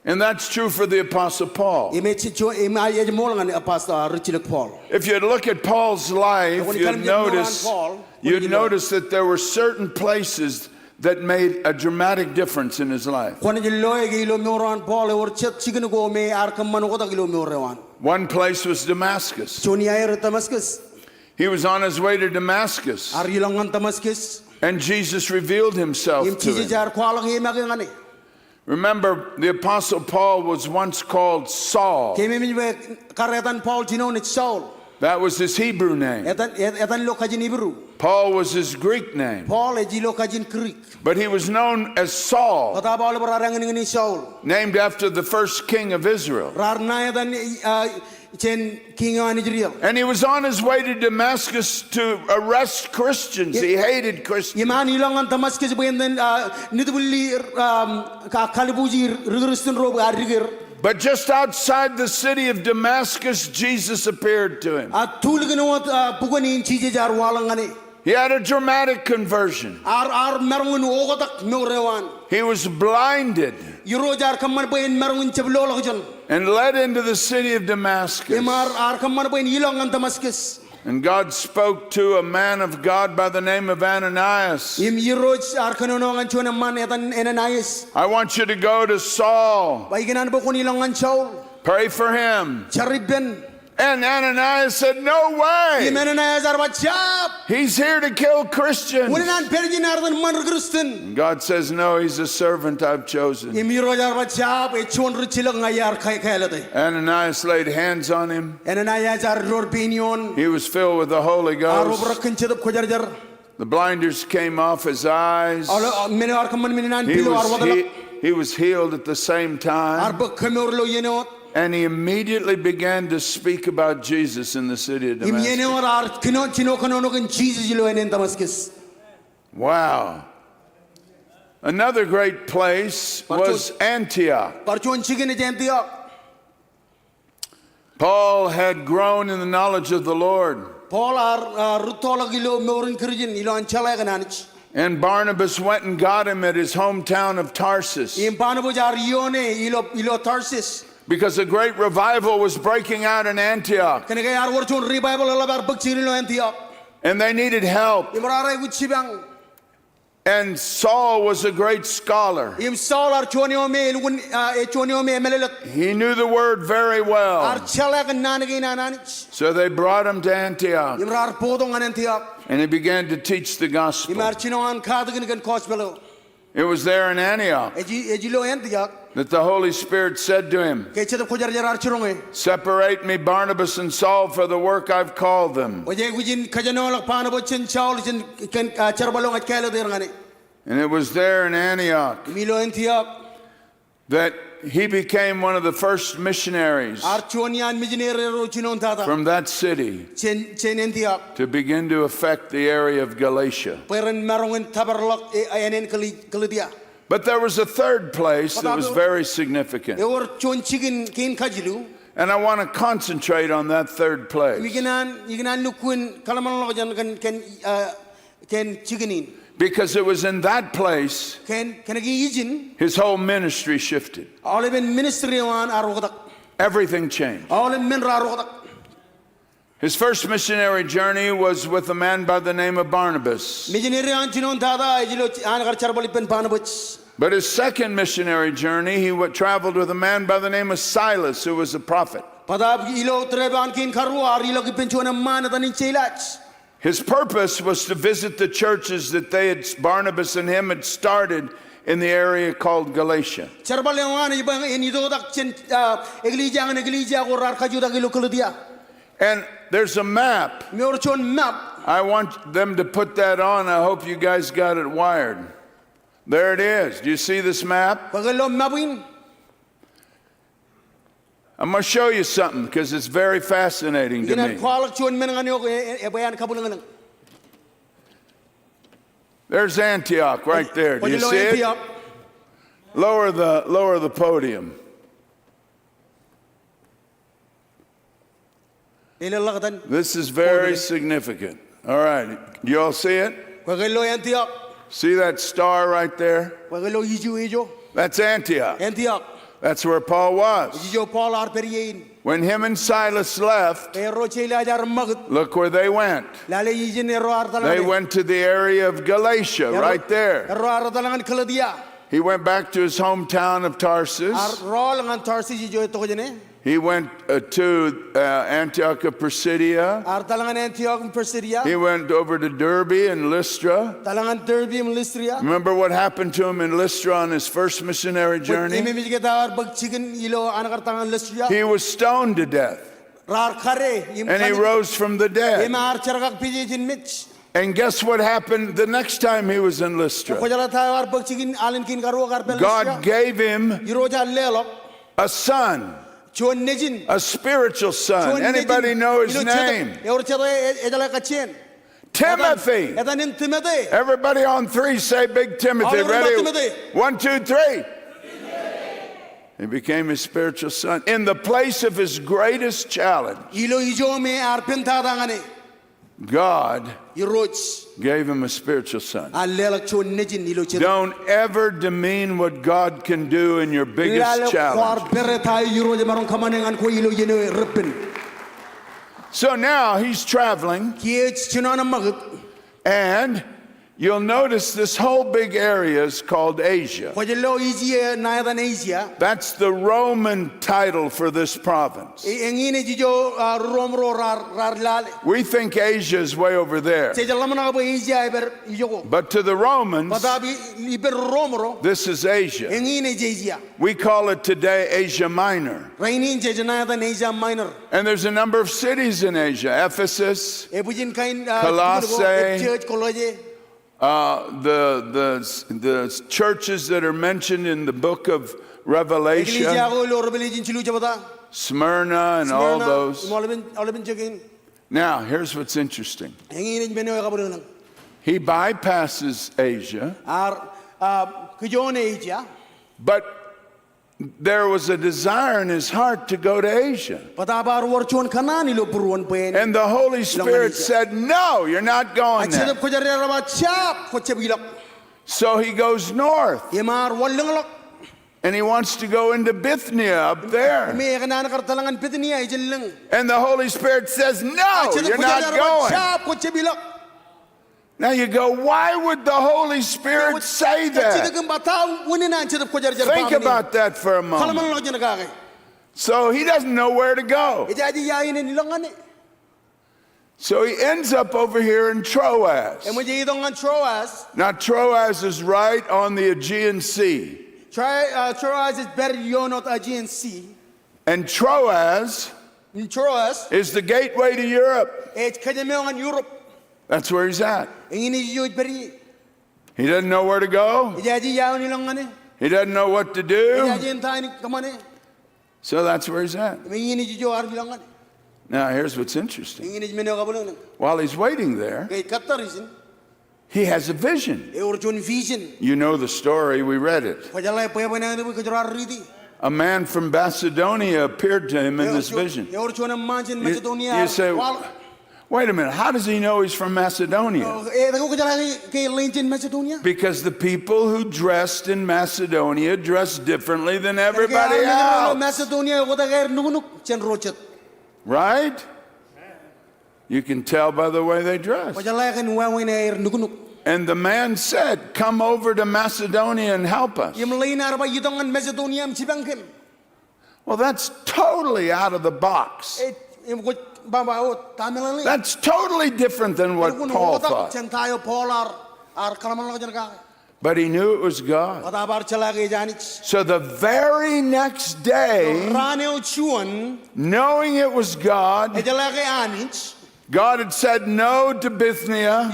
And that's true for the Apostle Paul. If you look at Paul's life, you'd notice that there were certain places that made a dramatic difference in his life. One place was Damascus. He was on his way to Damascus, and Jesus revealed himself to him. Remember, the Apostle Paul was once called Saul. That was his Hebrew name. Paul was his Greek name. But he was known as Saul, named after the first king of Israel. And he was on his way to Damascus to arrest Christians. He hated Christians. But just outside the city of Damascus, Jesus appeared to him. He had a dramatic conversion. He was blinded and led into the city of Damascus. And God spoke to a man of God by the name of Ananias. I want you to go to Saul. Pray for him. And Ananias said, no way. He's here to kill Christians. And God says, no, he's a servant I've chosen. Ananias laid hands on him. He was filled with the Holy Ghost. The blinders came off his eyes. He was healed at the same time. And he immediately began to speak about Jesus in the city of Damascus. Wow. Another great place was Antioch. Paul had grown in the knowledge of the Lord. And Barnabas went and got him at his hometown of Tarsus. Because a great revival was breaking out in Antioch. And they needed help. And Saul was a great scholar. He knew the word very well. So they brought him to Antioch. And he began to teach the gospel. It was there in Antioch Ejilo Antioch. that the Holy Spirit said to him, Kay chedap kojar jar archirong separate me, Barnabas and Saul, for the work I've called them. Oje gujin kajanolak panabo chen chaul chen ken charbalong at kelo derangane. And it was there in Antioch Milo Antioch. that he became one of the first missionaries Archonian missionary chinon tata. from that city Chen Antioch. to begin to affect the area of Galatia. Peren marongen tabarlok anen kalidia. But there was a third place that was very significant. Eor chon chicken kin kajilu. And I want to concentrate on that third place. Wiginan lukun kalaman lojan ken chickenin. Because it was in that place Ken ijin. his whole ministry shifted. All even ministry wan arogadak. Everything changed. All in men arogadak. His first missionary journey was with a man by the name of Barnabas. Missionary an chinon tata ejilo anagar charbali pen panabach. But his second missionary journey, he traveled with a man by the name of Silas, who was a prophet. Padab ilo treban kin karwa ilo ki penchona man tanin chelach. His purpose was to visit the churches that Barnabas and him had started in the area called Galatia. Charbali wan ibang enido dak chen iglesia gorar kajuda ilo kuludia. And there's a map. Meor chon map. I want them to put that on. I hope you guys got it wired. There it is. Do you see this map? Pagalo mapin. I'm going to show you something because it's very fascinating to me. There's Antioch right there. Do you see it? Lower the podium. This is very significant. All right. You all see it? See that star right there? That's Antioch. That's where Paul was. When him and Silas left, look where they went. They went to the area of Galatia, right there. He went back to his hometown of Tarsus. He went to Antioch of Pisidia. He went over to Derbe and Lystra. Remember what happened to him in Lystra on his first missionary journey? He was stoned to death. And he rose from the dead. And guess what happened the next time he was in Lystra? God gave him a son. A spiritual son. Anybody know his name? Timothy. Everybody on three say Big Timothy. Ready? 1, 2, 3. He became his spiritual son. In the place of his greatest challenge, God gave him a spiritual son. Don't ever demean what God can do in your biggest challenge. So now he's traveling, and you'll notice this whole big area is called Asia. That's the Roman title for this province. We think Asia is way over there. But to the Romans, this is Asia. We call it today Asia Minor. And there's a number of cities in Asia. Ephesus, Colossae, the churches that are mentioned in the book of Revelation, Smyrna and all those. Now, here's what's interesting. He bypasses Asia, but there was a desire in his heart to go to Asia. And the Holy Spirit said, no, you're not going there. So he goes north. And he wants to go into Bithynia up there. And the Holy Spirit says, no, you're not going. Now you go, why would the Holy Spirit say that? Think about that for a moment. So he doesn't know where to go. So he ends up over here in Troas. E mo je idongan Troas. Now, Troas is right on the Aegean Sea. Troas is ber yonot Aegean Sea. And Troas Troas is the gateway to Europe. e kajameongan Europe. That's where he's at. Ingini jud beri. He doesn't know where to go. Ijaji yaw nilongane. He doesn't know what to do. Ijaji entani kamane. So that's where he's at. Ingini jujo ar nilongane. Now, here's what's interesting. Ingini meno kabulong. While he's waiting there, Kay katarisin. he has a vision. E urjun vision. You know the story, we read it. Pajalay payabana ndu kajorar ridi. A man from Macedonia appeared to him in this vision. E urjun manjin Macedonia. You say, wait a minute, how does he know he's from Macedonia? E dago kajalay kay linjin Macedonia. Because the people who dressed in Macedonia dressed differently than everybody else. Macedonia wadagar nunuk chen rochet. Right? You can tell by the way they dress. Pajalay kan wawin air nunuk. And the man said, come over to Macedonia and help us. Yem lain arba yidongan Macedonia mchibangkem. Well, that's totally out of the box. That's totally different than what Paul thought. But he knew it was God. So the very next day, knowing it was God, God had said no to Bithynia.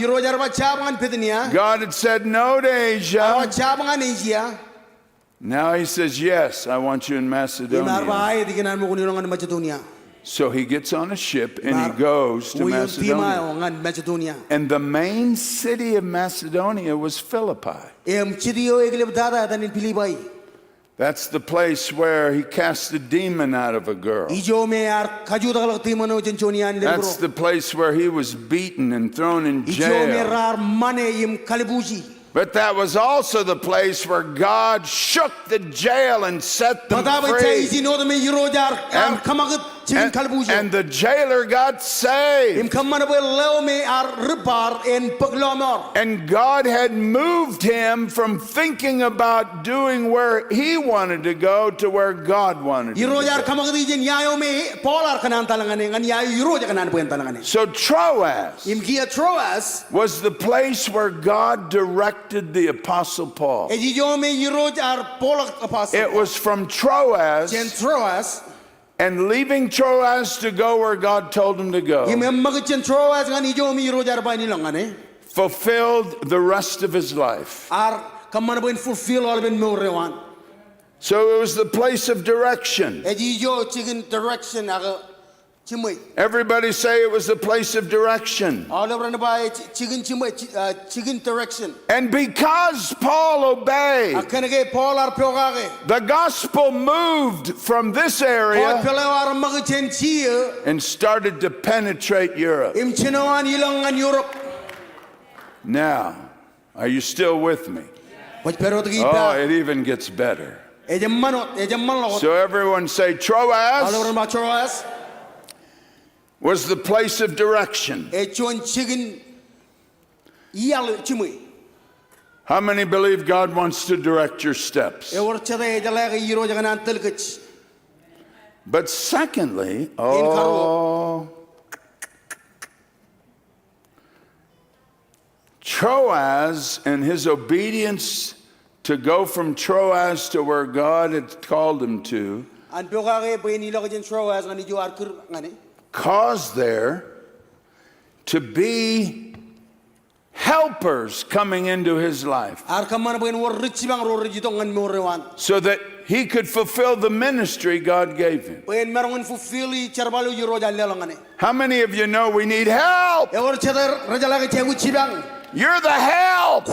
God had said no to Asia. Now he says, yes, I want you in Macedonia. So he gets on a ship and he goes to Macedonia. And the main city of Macedonia was Philippi. That's the place where he cast a demon out of a girl. That's the place where he was beaten and thrown in jail. But that was also the place where God shook the jail and set them free. And the jailer got saved. And God had moved him from thinking about doing where he wanted to go to where God wanted to go. So Troas was the place where God directed the Apostle Paul. It was from Troas and leaving Troas to go where God told him to go, fulfilled the rest of his life. So it was the place of direction. Everybody say it was the place of direction. And because Paul obeyed, the gospel moved from this area and started to penetrate Europe. Now, are you still with me? Oh, it even gets better. So everyone say Troas was the place of direction. How many believe God wants to direct your steps? But secondly, Troas and his obedience to go from Troas to where God had called him to caused there to be helpers coming into his life so that he could fulfill the ministry God gave him. How many of you know we need help? You're the help.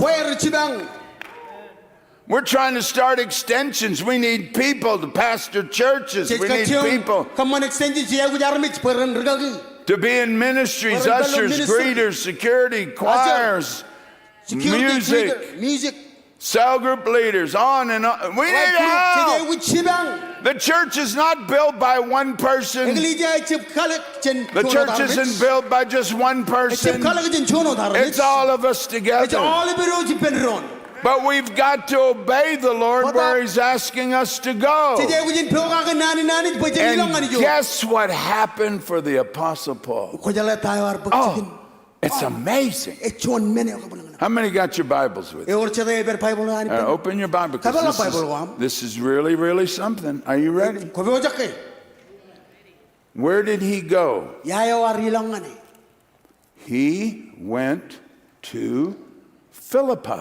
We're trying to start extensions. We need people to pastor churches. We need people to be in ministries, ushers, greeters, security, choirs, music, cell group leaders, on and on. We need help. The church is not built by one person. The church isn't built by just one person. It's all of us together. But we've got to obey the Lord where He's asking us to go. And guess what happened for the Apostle Paul? Oh, it's amazing. How many got your Bibles with you? Open your Bible, because this is really, really something. Are you ready? Where did he go? He went to Philippi.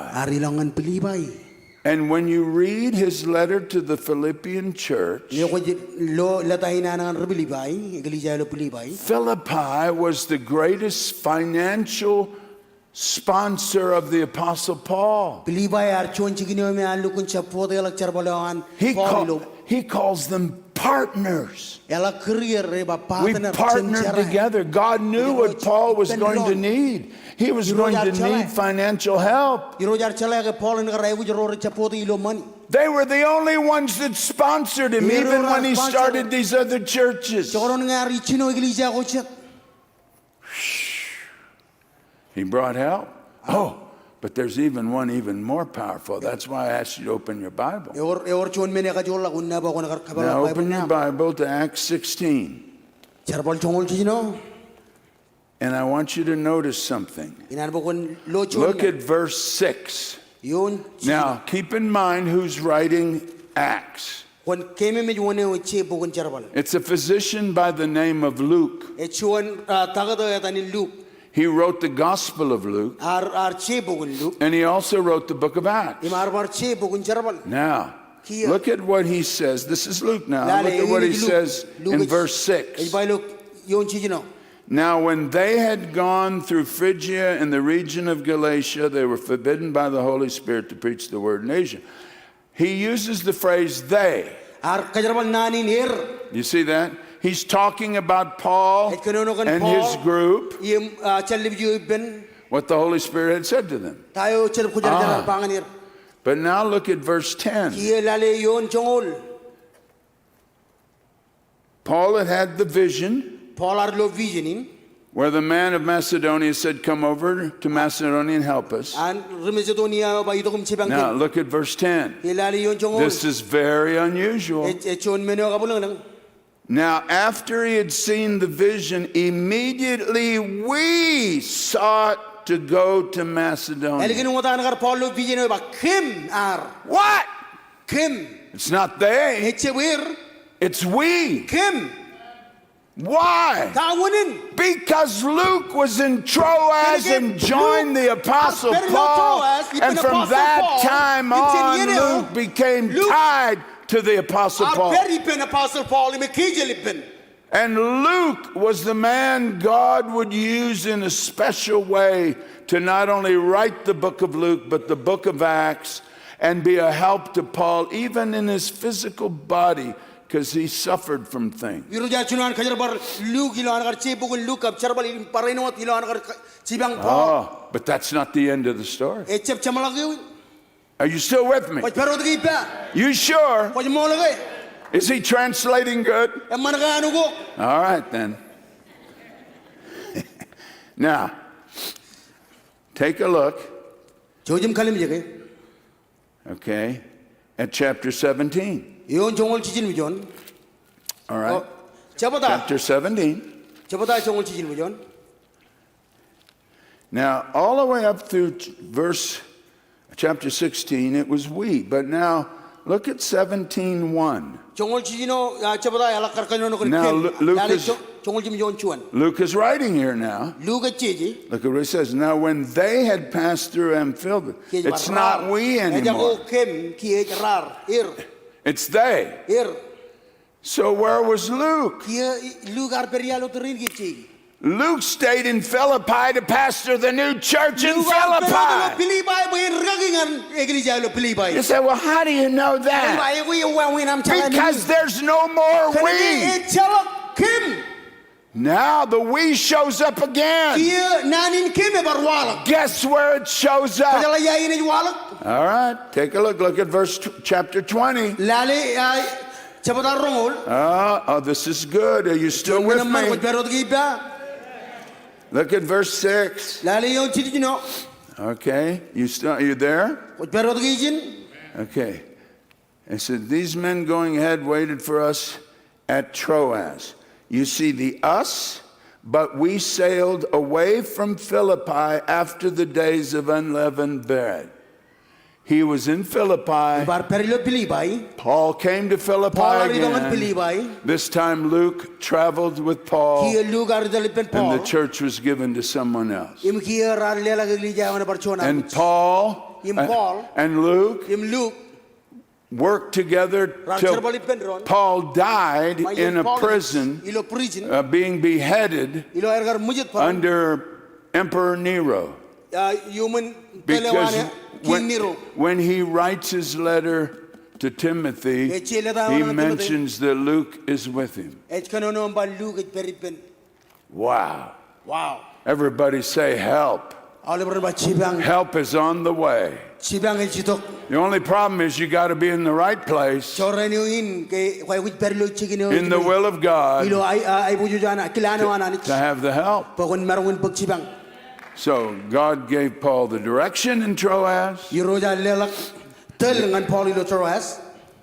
And when you read his letter to the Philippian church, Philippi was the greatest financial sponsor of the Apostle Paul. He calls them partners. We partnered together. God knew what Paul was going to need. He was going to need financial help. They were the only ones that sponsored him, even when he started these other churches. He brought help. Oh, but there's even one even more powerful. That's why I asked you to open your Bible. Now open your Bible to Acts 16. And I want you to notice something. Look at verse 6. Now, keep in mind who's writing Acts. It's a physician by the name of Luke. He wrote the Gospel of Luke, and he also wrote the book of Acts. Now, look at what he says. This is Luke now. Look at what he says in verse 6. Now, when they had gone through Phrygia and the region of Galatia, they were forbidden by the Holy Spirit to preach the word in Asia. He uses the phrase they. You see that? He's talking about Paul and his group, what the Holy Spirit had said to them. But now look at verse 10. Paul had the vision where the man of Macedonia said, come over to Macedonia and help us. Now look at verse 10. This is very unusual. Now, after he had seen the vision, immediately we sought to go to Macedonia. What? It's not they. It's we. Why? Because Luke was in Troas and joined the Apostle Paul. And from that time on, Luke became tied to the Apostle Paul. And Luke was the man God would use in a special way to not only write the book of Luke, but the book of Acts, and be a help to Paul, even in his physical body, because he suffered from things. Oh, but that's not the end of the story. Are you still with me? You sure? Is he translating good? All right then. Now, take a look. Okay, at chapter 17. All right. Chapter 17. Now, all the way up through chapter 16, it was we. But now, look at 17:1. Now, Luke is writing here now. Look at what it says. Now, when they had passed through Amphipolis, it's not we anymore. It's they. So where was Luke? Luke stayed in Philippi to pastor the new church in Philippi. You say, well, how do you know that? Because there's no more we. Now the we shows up again. Guess where it shows up? All right, take a look. Look at chapter 20. Oh, this is good. Are you still with me? Look at verse 6. Okay, you there? Pero gijin. Okay. It said, these men going ahead waited for us at Troas. You see the us, but we sailed away from Philippi after the days of unleavened bread. He was in Philippi. Bar perilo pilibay. Paul came to Philippi Paul aridangan again. pilibay. This time Luke traveled with Paul, Kia lugar dalipen Paul. and the church was given to someone else. Im kia rar lela gilija wana barchona. And Paul and Luke Im Luke. worked together till Paul died in a prison, being beheaded under Emperor Nero. Because when he writes his letter to Timothy, he mentions that Luke is with him. Wow. Wow. Everybody say help. Help is on the way. The only problem is you got to be in the right place, in the will of God, to have the help. So God gave Paul the direction in Troas.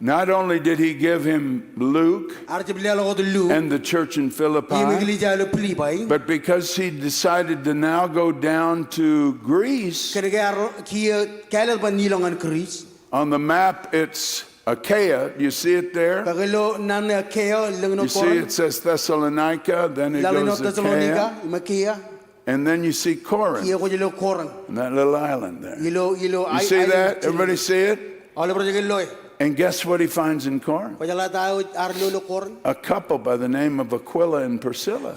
Not only did he give him Luke and the church in Philippi, but because he decided to now go down to Greece, on the map it's Achaia. You see it there? You see it says Thessalonica, then it goes Achaia. And then you see Corinth, that little island there. You see that? Everybody see it? And guess what he finds in Corinth? A couple by the name of Aquila and Priscilla.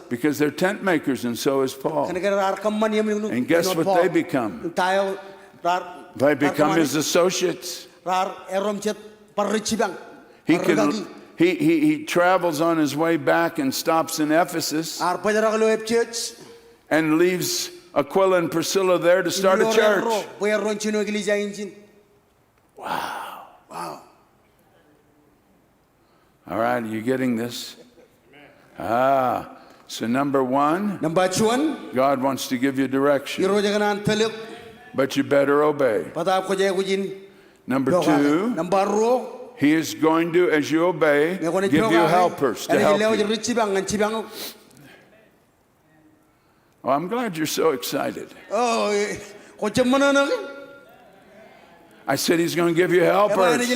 Because they're tent makers, and so is Paul. And guess what they become? They become his associates. He travels on his way back and stops in Ephesus and leaves Aquila and Priscilla there to start a church. Wow. Wow. All right, are you getting this? So number one, God wants to give you direction, but you better obey. Number two, He is going to, as you obey, give you helpers to help you. Oh, I'm glad you're so excited. I said he's going to give you helpers.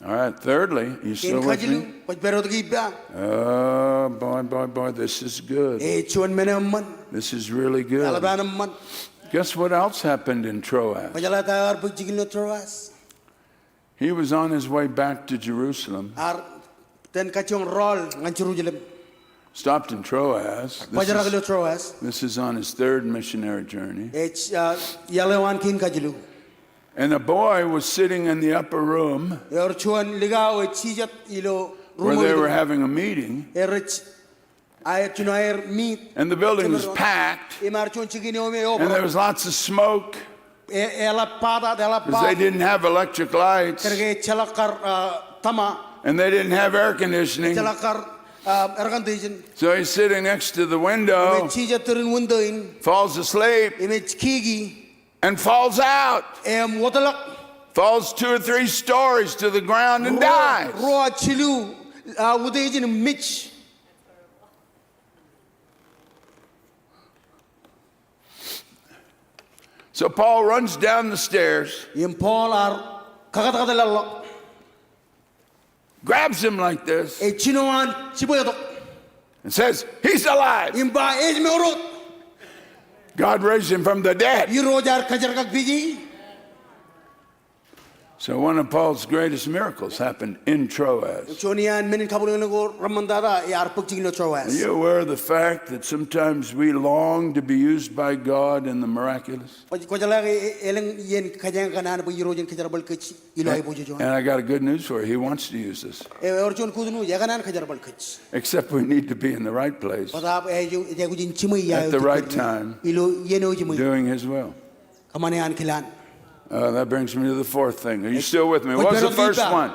All right, thirdly, you still with me? Oh, boy, this is good. This is really good. Guess what else happened in Troas? He was on his way back to Jerusalem. Stopped in Troas. This is on his third missionary journey. And a boy was sitting in the upper room where they were having a meeting. And the building was packed. And there was lots of smoke, because they didn't have electric lights. And they didn't have air conditioning. So he's sitting next to the window, falls asleep, and falls out. Falls 2 or 3 stories to the ground and dies. So Paul runs down the stairs, grabs him like this, and says, he's alive. God raised him from the dead. So one of Paul's greatest miracles happened in Troas. Are you aware of the fact that sometimes we long to be used by God in the miraculous? And I got a good news for you. He wants to use us. Except we need to be in the right place at the right time, doing His will. That brings me to the fourth thing. Are you still with me? What was the first one?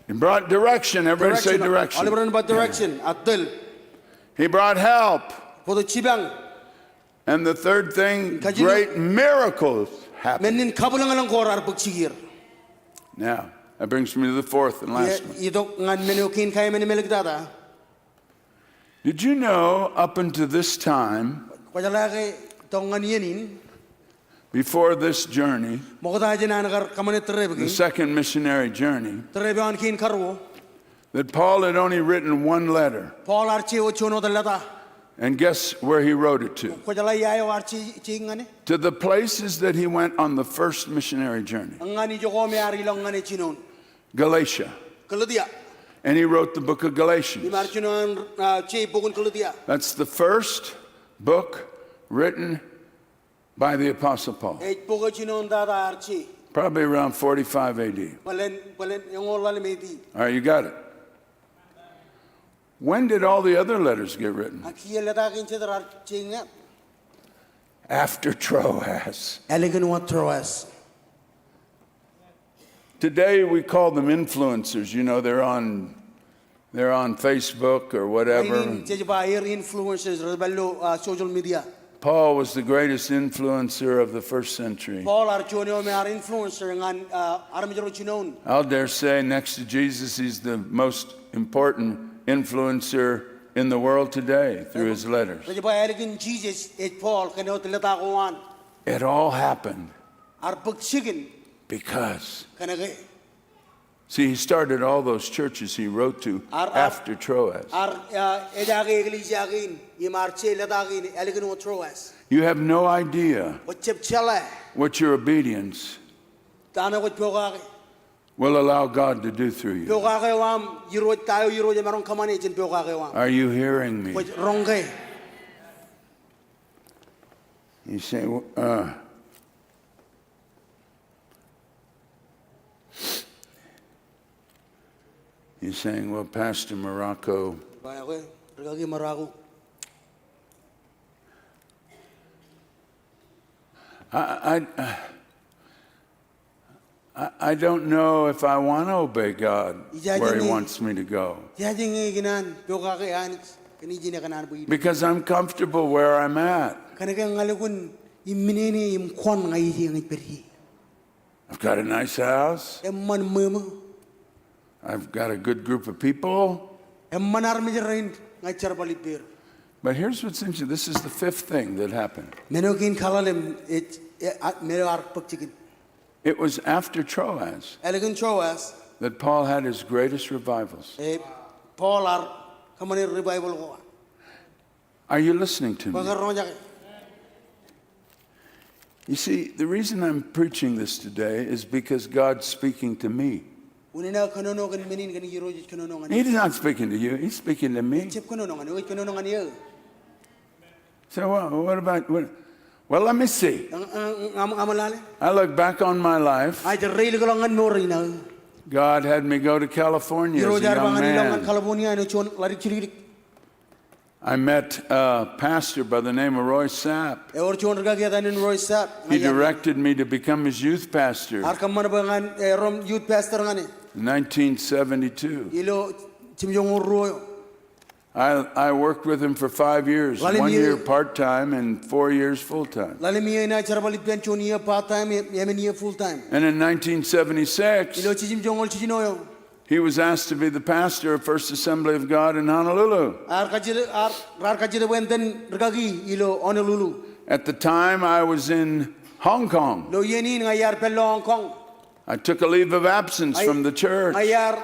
He brought direction. Everybody say direction. He brought help. Podo chibang. And the third thing, Kajino- great miracles happened. Menin kabulang alang korar pagsigir. Now, that brings me to the fourth and last one. Idok ngan menukin kaya menimeligdada. Did you know up until this time, Kwajalake tongan yenin. before this journey, Mokota jena nagar kamane the terebegi. second missionary journey, Terebean kin karwo. that Paul had only written one letter? Paul archi ochono dalata. And guess where he wrote it to? Kwajala yayo archi chingane. To the places that he went on the first missionary journey, Angani joko me ari longane chinon. Galatia. Keludia. And he wrote the book of Galatians. Di marchinon chi bukun keludia. That's the first book written by the Apostle Paul, Eight buku chinon dada archi. probably around 45 AD. Balen yongol lale medi. All right, you got it. When did all the other letters get written? Akiya lada kin chedar archi. After Troas. Elegant what Troas. Today we call them influencers. You know, they're on Facebook or whatever. Jejba air influencers rebello social media. Paul was the greatest influencer of the first century. Paul archonio me ar influencer ngan armijero chinon. I'll dare say next to Jesus, he's the most important influencer in the world today through his letters. Jejba elegant Jesus et Paul kanot leta koan. It all happened Ar pagsigin because, kanage. see, he started all those churches he wrote to after Troas. Ar edage iglesia gin yimarche leta gin elegant what Troas. You have no idea Wachep chala. what your obedience Tana what pogage. will allow God to do through you. Pogage wam yiro tayo yiro je maron kamane jen pogage wam. Are you hearing me? Wach ronge. You say, you're saying, well, Pastor Morocco, Bae regagi marago. I don't know if I want to obey God where he wants me to go, Jajing ginan pogage anix kani jine kanan bui. because I'm comfortable where I'm at. Kanaka ngalukun imminene im kwan ngai ngai perhi. I've got a nice house. Emman memo. I've got a good group of people. Emman armijerain ngai charbali per. But here's what's interesting. This is the fifth thing that happened. Menokin kalalem it mero ar pagchikin. It was after Troas Elegant Troas that Paul had his greatest revivals. Paul ar kamane revival ko. Are you listening to me? Bagarno jake. You see, the reason I'm preaching this today is because God's speaking to me. Unina kanono kan menin kan yiro jit kanono kan. He's not speaking to you, he's speaking to me. Chep kanono kan oi kanono kan ye. So what about, well, let me see. Amalale. I look back on my life. Ai ter reil golongan morina. God had me go to California Yiro as a jar young bangan ilongan man. California no chon lari chiri. I met a pastor by the name of Roy Sapp. Or chon regagi dan in Roy Sapp. He directed me to become his youth pastor Ar kamman bangan rom youth pastor ngane. in 1972. Ilo chimjong royo. I worked with him for 5 years, Lali 1 mi- year part-time and 4 years full-time. Lale mi na charbali pension year part time yemen year full time. And in 1976, Ilo chimjong ol chinoyo. he was asked to be the pastor of First Assembly of God in Honolulu. Ar kajire wenten regagi ilo Honolulu. At the time, I was in Hong Kong. Lo yenin ngayar pello Hong Kong. I took a leave of absence from the church, Ngayar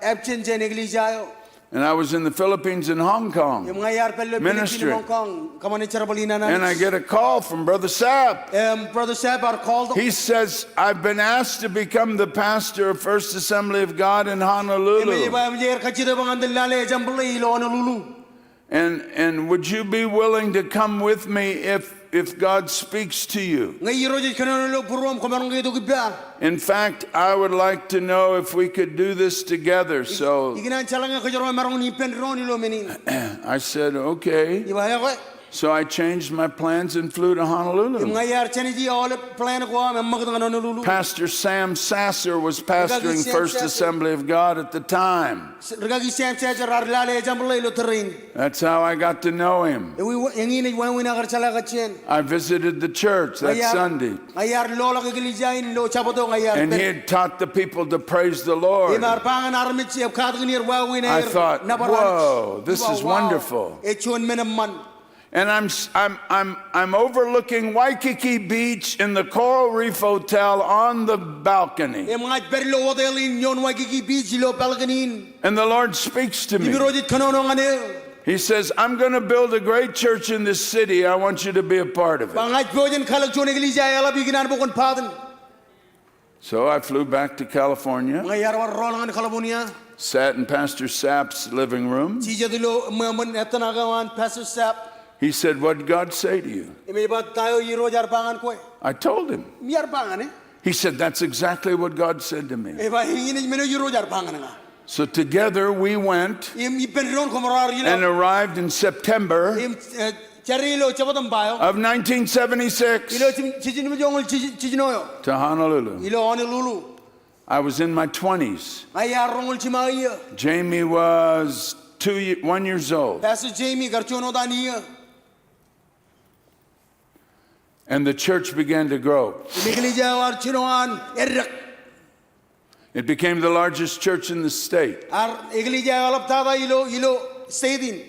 absent jen iglesia. and I was in the Philippines and Hong Kong. Yung ngayar pello Ministry. Hong Kong. Kamane charbali na And I get a call from Brother Sapp. Brother Sab are called. He says, I've been asked to become the pastor of First Assembly of God in Honolulu. Kajire bangandilale jambali ilo Honolulu. And would you be willing to come with me if God speaks to you? Ngayiro je kanono purom komarong gitu gibya. In fact, I would like to know if we could do this together. So Iginan chalanga kajoro marong ni penron ilo menin. I said, okay. Ibaya ko. So I changed my plans and flew to Honolulu. ngayar chani ji all plan ko am magdang Honolulu. Pastor Sam Sasser was pastoring First Assembly of God at the time. Regagi Sam Chacha lale jamble lo terrain. That's how I got to know him. We ngini wan wina gar chala gachen. I visited the church that Sunday, Ngayar lo la gilijain lo chabodo ngayar. and he had taught the people to praise the Lord. Imar pangan armit siap kadgnir wa wina. I thought, whoa, this is wonderful. Echon menaman. And I'm overlooking Waikiki Beach in the Coral Reef Hotel on the balcony. E mga berlo hotelin yon Waikiki Beach lo balkanin. And the Lord speaks to me. Ibirojit kanono ngane. He says, I'm going to build a great church in this city. I want you to be a part of it. Bangaj bojen khalak chone gilija ala biginan bukon padan. So I flew back to California, Ngayar war rolangan California. sat in Pastor Sapp's living room. Chija dilo maman etanagawan Pastor Sap. He said, what did God say to you? Ime bat tayo yiro jar pangan ko. I told him. Miyar pangan eh. He said, that's exactly what God said to me. E ba hingin meno yiro jar pangan nga. So together we went Im ipenron komorar and yilo. arrived in September Im charilo chabodam bayo. of 1976 Ilo chijin mo jongol chijinoyo. to Honolulu. Ilo Honolulu. I was in my 20s. Ngayar rongol chimaya. Jamie was 1 year old. Pastor Jamie garchono daniya. And the church began to grow. Imigilija war chinoan errak. It became the largest church in the state. Ar igilija alap tada ilo stedin.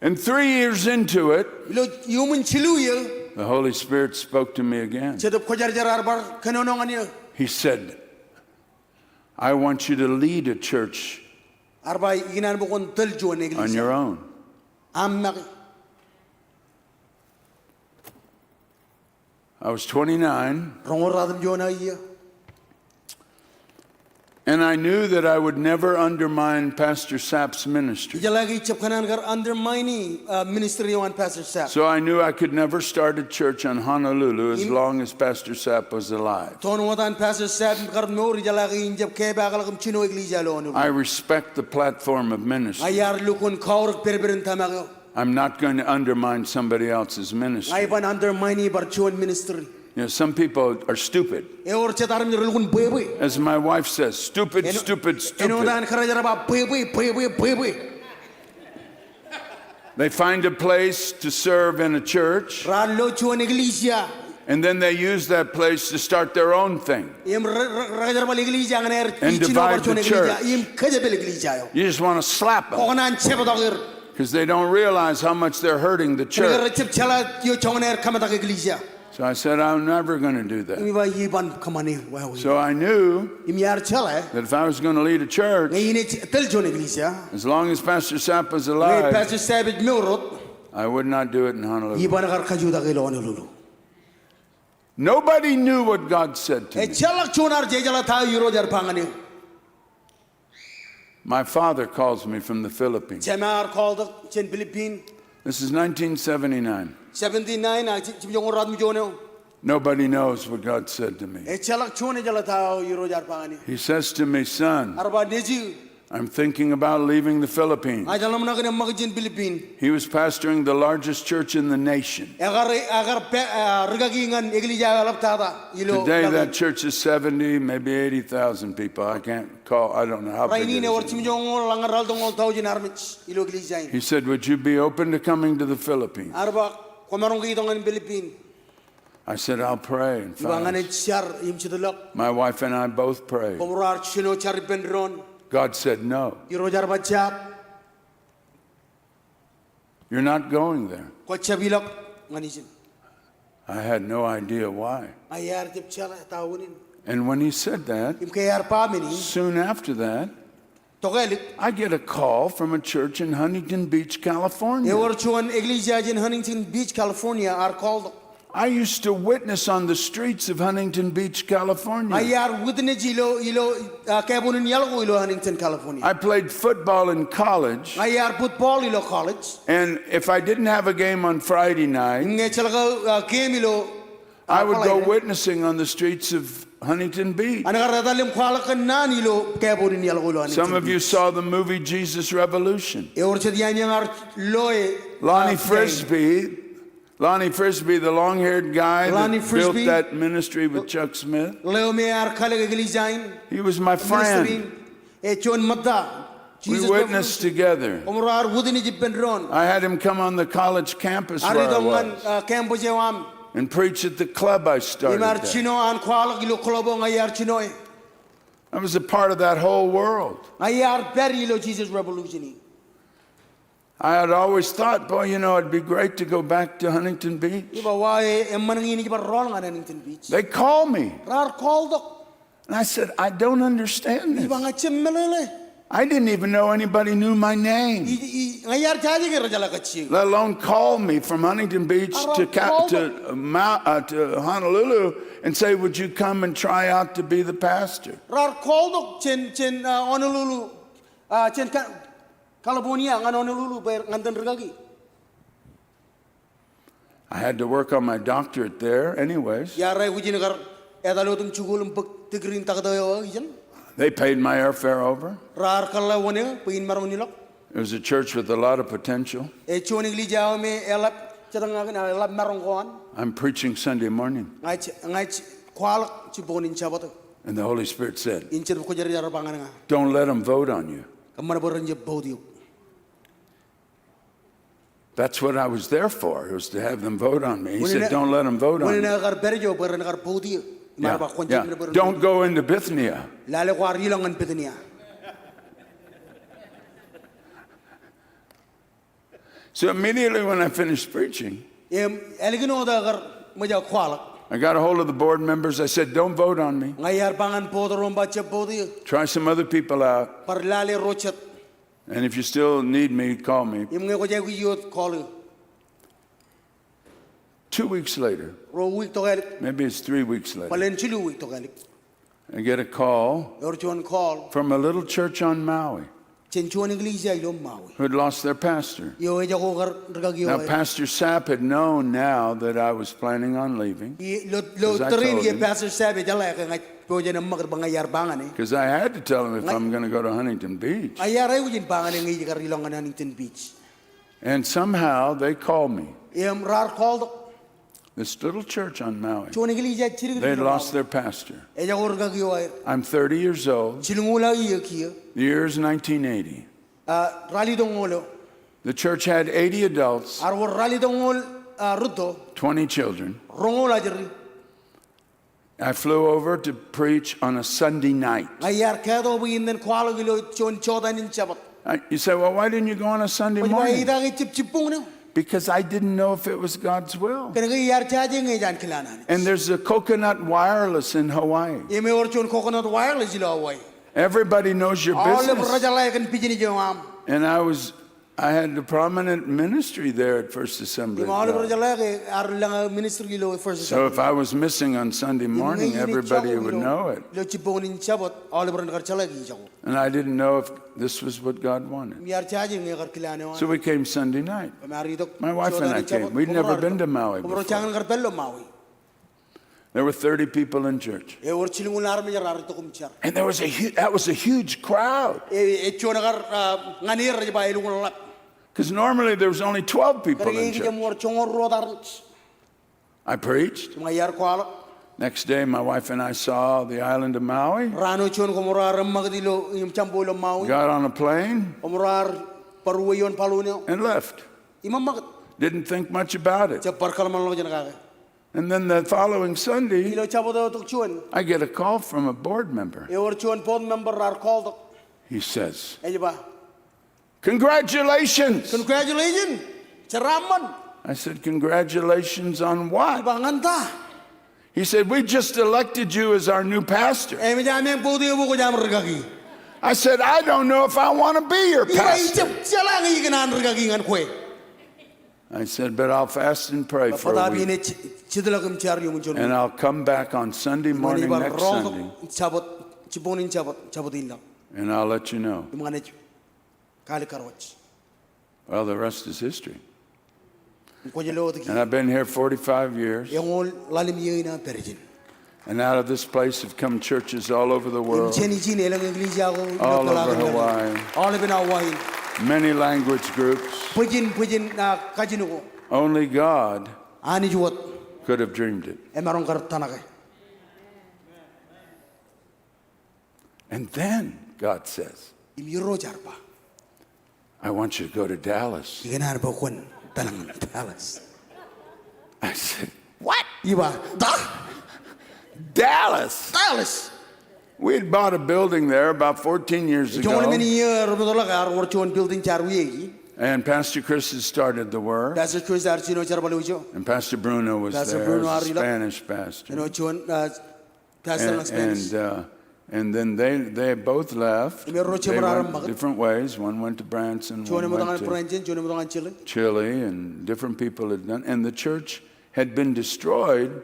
And 3 years into it, Ilo human chiluya. the Holy Spirit spoke to me again. Chedap kojar jarar bar kanono ngania. He said, I want you to lead a church Arba iginan bukon teljo on igilija. your own. Ammak. I was 29, Rongor radam jona iya. and I knew that I would never undermine Pastor Sapp's ministry. Ijalagi chap kanan gar undermining ministry on Pastor Sap. So I knew I could never start a church on Honolulu as long as Pastor Sapp was alive. Ton watan Pastor Sap gar no ijalagi injap ke bagalagam chino igilija lo onu. I respect the platform of ministry. Ayar lukon kaur perberin tamago. I'm not going to undermine somebody else's ministry. Ayban undermining barchon ministry. You know, some people are stupid. E or chetaram lukon bebe. As my wife says, stupid, stupid, Eno stupid. dan karajara ba bebe. They find a place to serve in a church, Ralo chuan iglesia. and then they use that place to start their own thing. Im rajara ba iglesia nganer And chino divide barchon the iglesia. church. Im kajabel iglesia yo. You just want to slap them Konan chebadagir. because they don't realize how much they're hurting the church. Church. Chep chala yo chonger kamatak iglesia. So I said, I'm never going to do that. Imi ba yiban kamani wa. So I knew Im yar chala. that if I was going to lead a church, Ngayon teljon iglesia. as long as Pastor Sapp was Ngay alive, Pastor Sabit Murot. I would not do it in Honolulu. Yiban gar kajuda kilo Honolulu. Nobody knew what God said to E me. chalak chonar jejala tayo yuro jar pangani. My father calls me from the Philippines. Jamar called chen Philippine. This is 1979. 79 na chibjong rad mi jono. Nobody knows what God said to me. E chalak chone jala tayo yuro jar pangani. He says to me, son, Arba neji. I'm thinking about leaving the Philippines. Ajalam na kene magjin Philippine. He was pastoring the largest church in the nation. Agar rigagingan iglesia alap tada. Ilo. Today that church is 70, maybe 80,000 people. I can't call, I don't know how big Raini it ne or is. chimjong langaral dong tao jin armich. Ilo iglesia. He said, would you be open to coming to the Philippines? Arba komarong gitongan Philippine. I said, I'll pray and Ibangane fast. char im chidulok. My wife and I both prayed. Komurar chino char benron. God said, no, Yuro jar bachap. you're not going there. Ko chabilok nganisin. I had no idea why. Ayar jep chala tawunin. And when he said that, Im kayar pamini. soon after that, Togelik. I get a call from a church in Huntington Beach, California. Ewer chuan iglesia in Huntington Beach, California are called. I used to witness on the streets of Huntington Beach, California. Ayar witne ilo kabunin yalgo ilo Huntington, California. I played football in college, Ayar football ilo college. and if I didn't have a game on Friday night, Nge chalaga game ilo. I would go witnessing on the streets of Huntington Beach. Anagaradalem kwalakan na nilo kebo ni yalgulo. Some of you saw the movie Jesus Revolution. Lonnie Frisbee, the long-haired guy that built that ministry with Chuck Smith. He was my friend. We witnessed together. I had him come on the college campus where I was and preach at the club I started there. I was a part of that whole world. I had always thought, boy, you know, it'd be great to go back to Huntington Beach. They called me. And I said, I don't understand this. I didn't even know anybody knew my name, let alone call me from Huntington Beach to Honolulu and say, would you come and try out to be the pastor? I had to work on my doctorate there anyways. They paid my airfare over. It was a church with a lot of potential. I'm preaching Sunday morning. And the Holy Spirit said, don't let them vote on you. That's what I was there for. It was to have them vote on me. He said, don't let them vote on you. Yeah. Don't go into Bithynia. So immediately when I finished preaching, I got a hold of the board members. I said, don't vote on me. Try some other people out. And if you still need me, call me. 2 weeks later, maybe it's 3 weeks later, I get a call from a little church on Maui who had lost their pastor. Now, Pastor Sapp had known now that I was planning on leaving, because I had to tell him if I'm going to go to Huntington Beach. And somehow they called me. This little church on Maui, they had lost their pastor. I'm 30 years old. The year is 1980. The church had 80 adults, 20 children. I flew over to preach on a Sunday night. You say, well, why didn't you go on a Sunday morning? Because I didn't know if it was God's will. And there's a Coconut Wireless in Hawaii. Everybody knows your business. And I had a prominent ministry there at First Assembly. So if I was missing on Sunday morning, everybody would know it. And I didn't know if this was what God wanted. So we came Sunday night. My wife and I came. We'd never been to Maui before. There were 30 people in church. And that was a huge crowd. Because normally there was only 12 people in church. I preached. Next day, my wife and I saw the island of Maui. Got on a plane and left. Didn't think much about it. And then the following Sunday, I get a call from a board member. He says, congratulations. Congratulations. I said, congratulations on what? He said, we just elected you as our new pastor. I said, I don't know if I want to be your pastor. I said, but I'll fast and pray for a week. And I'll come back on Sunday morning next Sunday. And I'll let you know. Well, the rest is history. And I've been here 45 years. And out of this place have come churches all over the Im world, cheni jin elang iglesia ko all over Hawaii, all over Hawaii many language groups. pujin na kajinu ko Only God ani juot could have dreamed it. e marong kar tanake And then God says, im yuro jarpa I want you to go to Dallas. iganar ba kun talang Dallas I said, iba Dallas? We had bought a building there about 14 years John many ago. year bedola kar worchon building charwi And Pastor Chris has started the work. Pastor Chris Archino charbalujo And Pastor Bruno was Pastor there, Bruno as a Arila. Spanish pastor. chon pastor ng Spanish And then they both left. They went different ways. One went to Branson, chon one mo went tangan to Pranjan chon mo tangan Chile Chile, and different people had done. And the church had been destroyed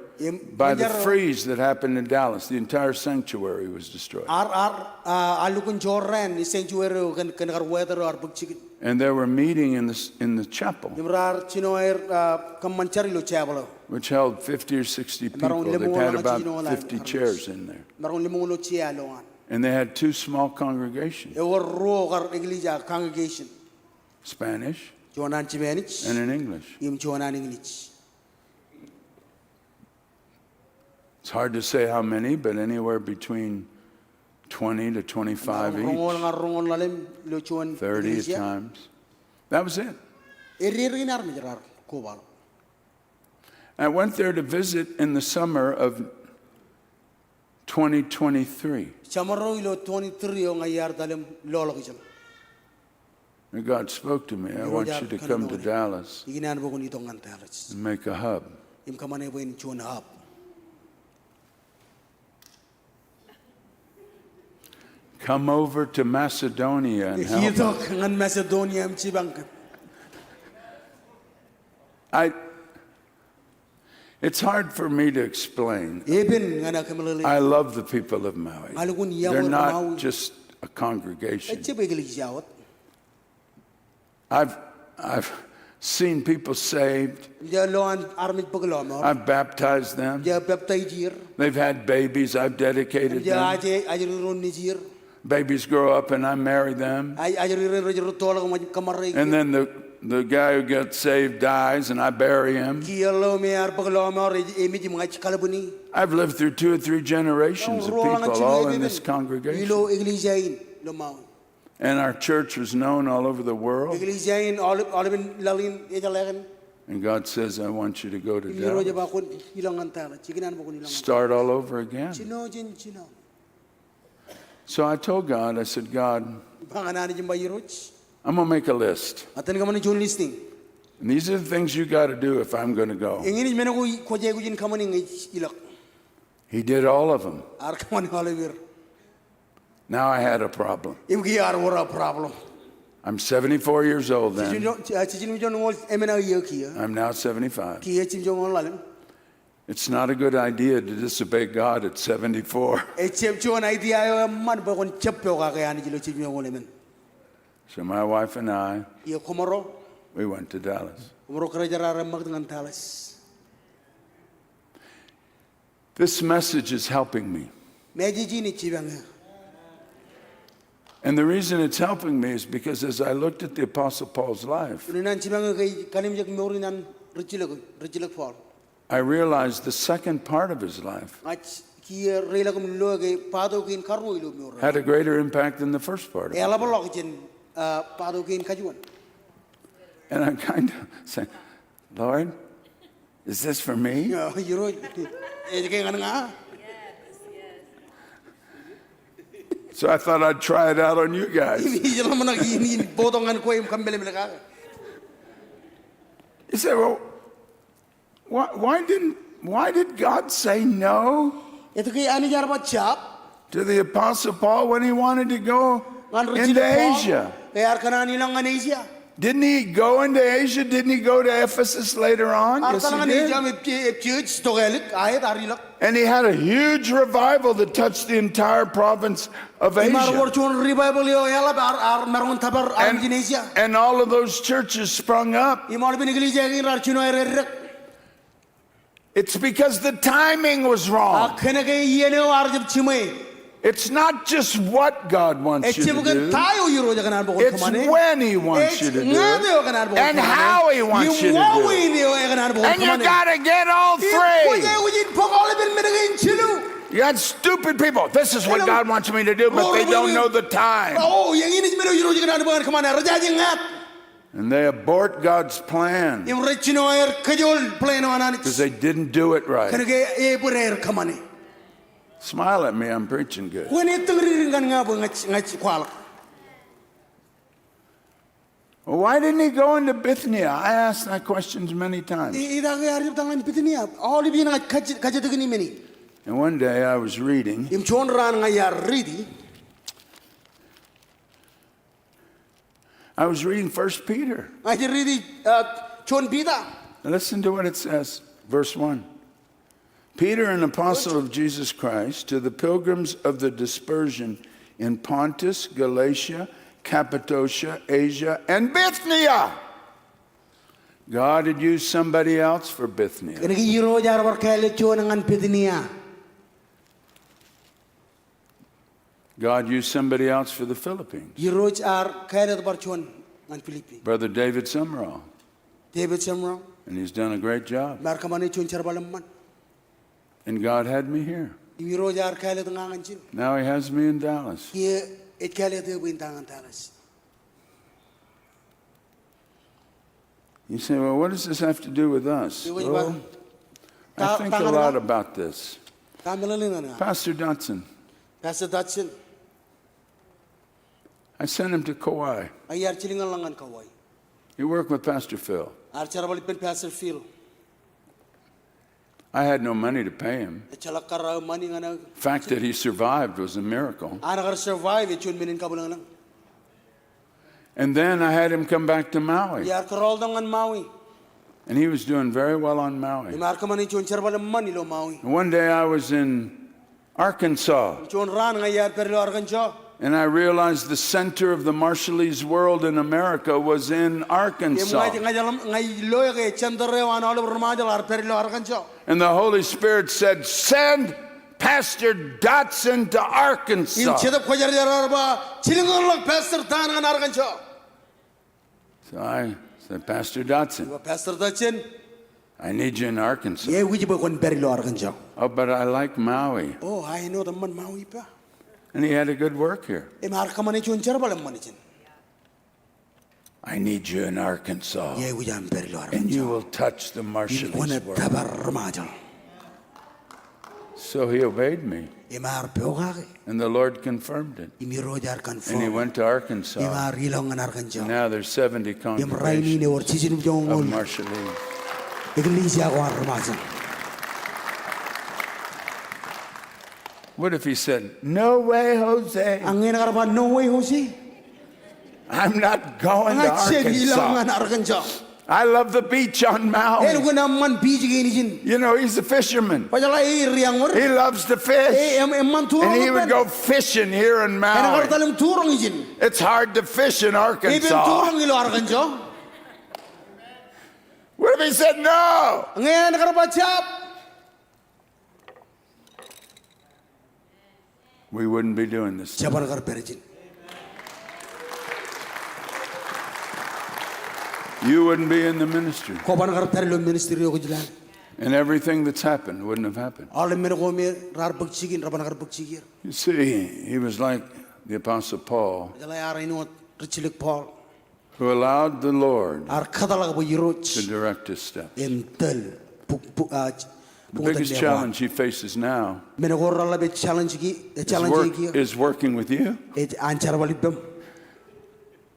by the freeze that happened in Dallas. The entire sanctuary was destroyed. alukun jorran sanctuary kan kar weather or bukchik And they were meeting in the chapel, imrar chino air kamanchari lo chabalo which held 50 or 60 people. They had about 50 chairs in there. marong limong lo chialo And they had two small congregations, e war ro kar iglesia congregation Spanish jonan chimenich and in English. im jonan english It's hard to say how many, but anywhere between 20 to 25 each, rongon lalem lo chon 30 at times. That was it. erinar mijar kobal I went there to visit in the summer of 2023. chamaro ilo 23 o ngayar dalem lolo kijam And God spoke to me. I want you to come to Dallas iginan bo kun itong antalas and make a hub. im kamane bo in chon hab Come over to Macedonia and help. hitok ngan Macedonia im chibang It's hard for me to explain. eben ngana kamalale I love the people of Maui. Malukun yaw They're not Maui. just a congregation. chebe iglesia I've seen people saved. ja loan armit paglomo I've baptized them. ja baptizir They've had babies. I've dedicated ja them. aje ajiron nijir Babies grow up and I marry them. ajiron rojero tolo kamarre And then the guy who gets saved dies and I bury him. kielo me ar paglomo emiji mga kalabuni I've lived through 2 or 3 generations of people all in this congregation. ilo iglesia in lo mau And our church was known all over the world. iglesia in olben lalin ejalagan And God says, I want you to go to ilo je Dallas. ba kun ilangan tala chikinan ba kun ilangan Start all over again. chino jin chino So I told God, I said, God, panganani jin bayiroch I'm going to make a list. atan kamani chon listing And these are the things you got to do if I'm going to go. ingini mena ko je ko jin kamani ngai ilak He did all of them. ar kamani halawir Now I had a problem. im gi ar wora problem I'm 74 years old then. chijin jon ngol emena yekiya I'm now 75. ki chim jon ngol lalem It's not a good idea to disobey God at 74. e chep chon idea yo man ba kon cheppo ka ka yani jilo chim ngol men So my wife and I, ye komoro we went to Dallas. komoro kara jarara mag dengan talas This message is helping me. meji jini chibang And the reason it's helping me is because as I looked at the Apostle Paul's life, nan chibang kay kanim jak morinan richilak fall I realized the second part of his life ach ki rela kum loge pado kin karno ilo mor had a greater impact than the first part of it. ela bolok jen pado kin kajuan And I kind of said, Lord, is this for me? yiro e ke ngana So I thought I'd try it out on you guys. ijela mana ini bodongan ko im kambele melaka You say, well, why did God say no itu ke ani jar bachap to the Apostle Paul when he wanted to go ngan into Asia? e ar kanani lang an Asia Didn't he go into Asia? Didn't he go to Ephesus later on? ar Yes, he tangan did. Asia me church togelik ayat arilak And he had a huge revival that touched the entire province of imar Asia. worchon revival yo ela ar maron tabar ar Asia And all of those churches sprung up. imar bin iglesia kin ar chino erek It's because the timing was wrong. Kenege yene arjab chimay. It's not just what God wants you to do. It's when He wants you to do it and how He wants you to do it. And you gotta get all three. You got stupid people. This is what God wants me to do, but they don't know the time. And they abort God's plan because they didn't do it right. Smile at me, I'm preaching good. Well, why didn't He go into Bithynia? I asked that question many times. And one day I was reading. I was reading 1 Peter. Listen to what it says, verse 1. Peter, an apostle of Jesus Christ, to the pilgrims of the dispersion in Pontus, Galatia, Cappadocia, Asia, and Bithynia. God had used somebody else for Bithynia. God used somebody else for the Philippines. Brother David Summerall. And he's done a great job. And God had me here. Now He has me in Dallas. You say, well, what does this have to do with us? Well, I think a lot about this. Pastor Dotson. I sent him to Kauai. He worked with Pastor Phil. I had no money to pay him. The fact that he survived was a miracle. And then I had him come back to Maui. And he was doing very well on Maui. And one day I was in Arkansas. And I realized the center of the Marshallese world in America was in Arkansas. And the Holy Spirit said, send Pastor Dotson to Arkansas. So I said, Pastor Dotson, I need you in Arkansas. Oh, but I like Maui. Oh, I know the man Maui. And he had a good work here. I need you in Arkansas. And you will touch the Marshallese world. So he obeyed me. And the Lord confirmed it. And he went to Arkansas. And now there's 70 congregations of Marshallese. What if he said, no way, Jose. No way, Jose. I'm not going to Arkansas. I love the beach on Maui. You know, he's a fisherman. He loves to fish. And he would go fishing here in Maui. It's hard to fish in Arkansas. What if he said no? We wouldn't be doing this. You wouldn't be in the ministry. And everything that's happened wouldn't have happened. You see, he was like the Apostle Paul, who allowed the Lord to direct his steps. The biggest challenge he faces now is working with you.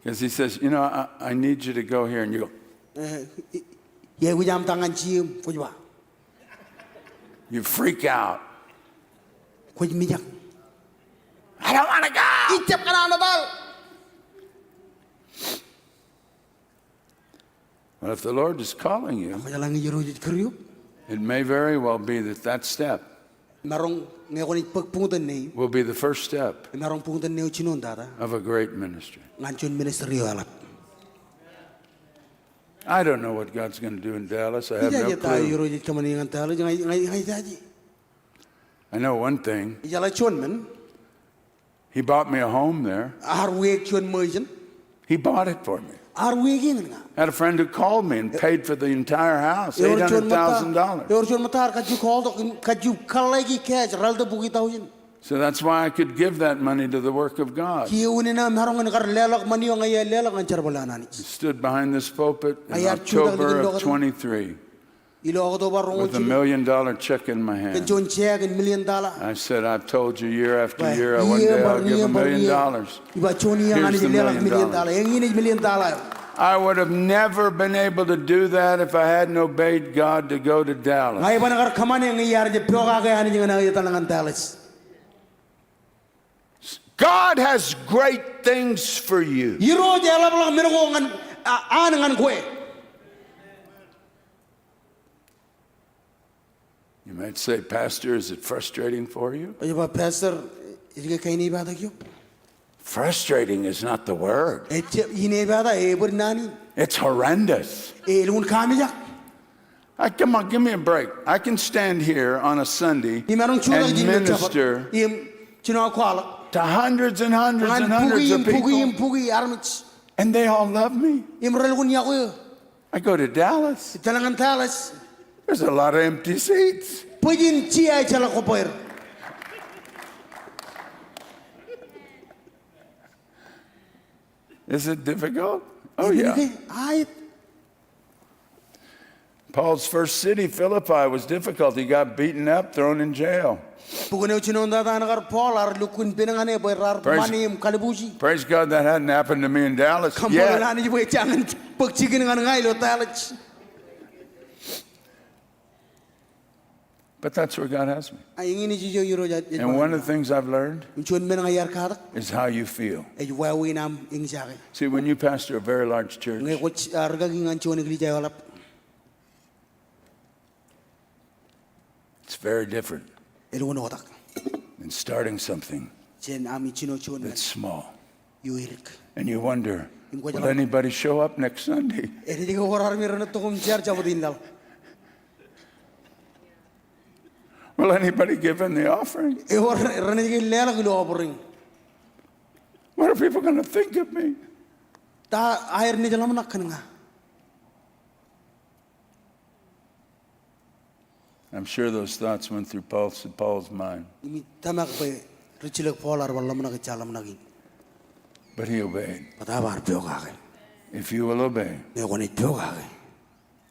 Because he says, you know, I need you to go here. And you go, you freak out. I don't want to go. Well, if the Lord is calling you, it may very well be that step will be the first step of a great ministry. I don't know what God's going to do in Dallas. I have no Ija tayo clue. yuro jit kamani ngan talo ngai jaji. I know one thing. Ija la chon men. He bought me a home there. Ar week chon moijen. He bought it for me. Ar week nga. I had a friend who called me and paid for the entire house, $800,000. Yor chon matar kaju call kaju kalagi cash ralda bugi tawin. So that's why I could give that money to the work of God. Ki unina marongan kar lelak mani yung ay lelak ang charbalana I stood behind this pulpit in Ayar October chudang of 23 Ilo ako barong with $1 million check in my hand. John check $1 million. I said, I've told you year after year, one day I'll give $1 million. Iba choni yang ani Here's the lelak $1 million. $1 Yang ini $1 million. I would have never been able to do that if I hadn't obeyed God to go to Dallas. Ngai banakar kamane yang iyar je pyoga kaya ani jangan ay tanangan Dallas. God has great things for you. Yiro je ala blang merongo ngan anangan kue. You might say, Pastor, is it frustrating for you? Ayo ba pastor ini kaya ini ibadah kyo? Frustrating is not the word. Ini ibadah bernani. It's horrendous. Lungun kami jak. Come on, give me a break. I can stand here on a Sunday Imarong chula and jin minister chino kwala. to hundreds and hundreds and hundreds of people, Pugi armits. and they all love me. Imral kun yaku. I go to Dallas. Tanangan Dallas. There's a lot of empty seats. Pwedin chia chala koper. Is it difficult? Oh, yeah. Ay, Paul's first city, Philippi, was difficult. He got beaten up, thrown in jail. pugunew chinonda nagar Paul ar lukun pinangane boy rar manim kalibuji. Praise God that hadn't happened to me in Dallas Kampolo yet. nani boy jangan pagchikin ngan ngai lo talach. But that's where God has me. Ay ingini jijo yuro jat. And one of the things I've learned Chon men ngayar kadak. is how you feel. Ay wawi nam ing sake. See, when you pastor a very large church, Ngai coach argagi ngan chon igli jayolap. it's very different Elun otak. than starting something Chen ami chino chon men. that's small. Yuirik. And you wonder, will anybody show up next Sunday? Eri diga horar mi rana tokum jar jabudin dal. Will anybody give in the offering? E hor rana diga lela gilo oporing. What are people going to think of me? Ta air ni jalam nak kananga. I'm sure those thoughts went through Paul's mind, Imi tamak pe richilek polar wallam nak chalam nagi. but he obeyed. Patabar pyoga ke. If you will obey, Ne goni pyoga ke.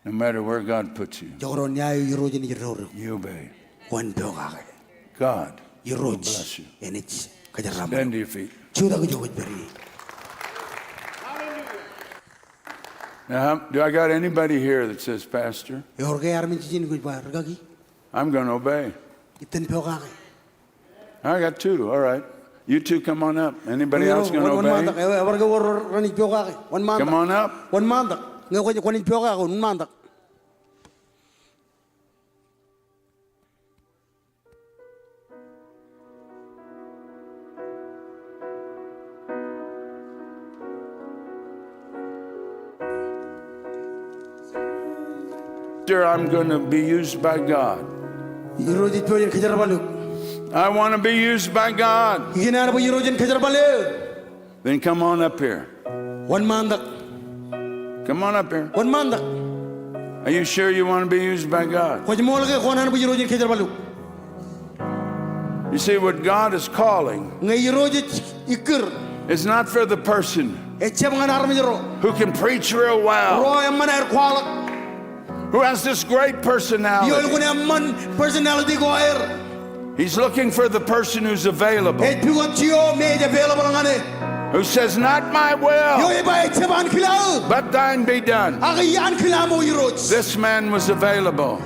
no matter where God puts you, Jogro nyayo yiro jini jiro. you obey. Wan pyoga ke. God will Yiro bless you. enich kajaram. Stand to your feet. Chuda ko jogoj beri. Now, do I got anybody here that says, Pastor, E hor ke armin jini ko bar gagi. I'm going to obey? Iten pyoga ke. I got two. All right. You two come on up. Anybody else going to One mandak. obey? E war ke war rani pyoga ke. One mandak. Come on up. One mandak. Ngai ko ni pyoga ko one mandak. I'm going to be used by God. Yiro jit pyojen kajar balu. I want to be used by God. Hina bo yiro jen kajar balu. Then come on up here. One mandak. Come on up here. One mandak. Are you sure you want to be used by God? Ko mol ke konan bo yiro jen kajar balu. You see, what God is calling Ngai yiro jit ikir. is not for the person E chep ngan armi jiro. who can preach real well, Ro em manar kwalak. who has this great Yol personality. kun em man personality ko air. He's looking for the person who's available, E pigot chio me je available ngane. who says, not my Yo will, e ba e chepan kila. but thine be done. Agi yan kila mo yiro. This man was available.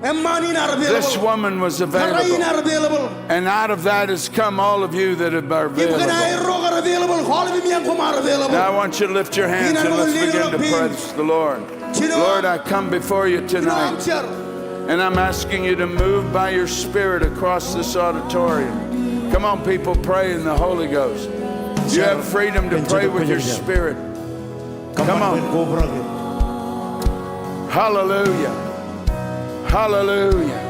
Em mani nar available. This woman was Karai available. nar available. And out of that has come all of you that are Im kana available. e ro gar available. Hol bi mian ko mar available. Now I want you to lift your hands and let's begin to praise the Lord. Lord, I come before you tonight, and I'm asking you to move by your Spirit across this auditorium. Come on, people, pray in the Holy Ghost. You have freedom to pray with your spirit. Come on. Hallelujah. Hallelujah.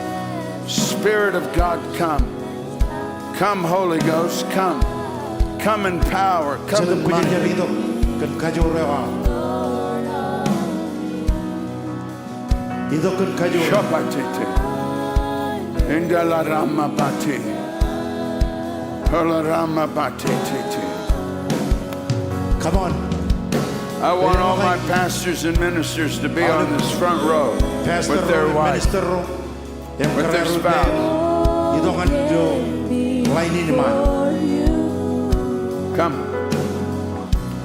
Spirit of God, come. Come, Holy Ghost, come. Come in power. Come in might. Shapatete. Indalarama bate. Holarama batete. Come on. I want all my pastors and ministers to be on this front row with their wives, with their spouse. Come.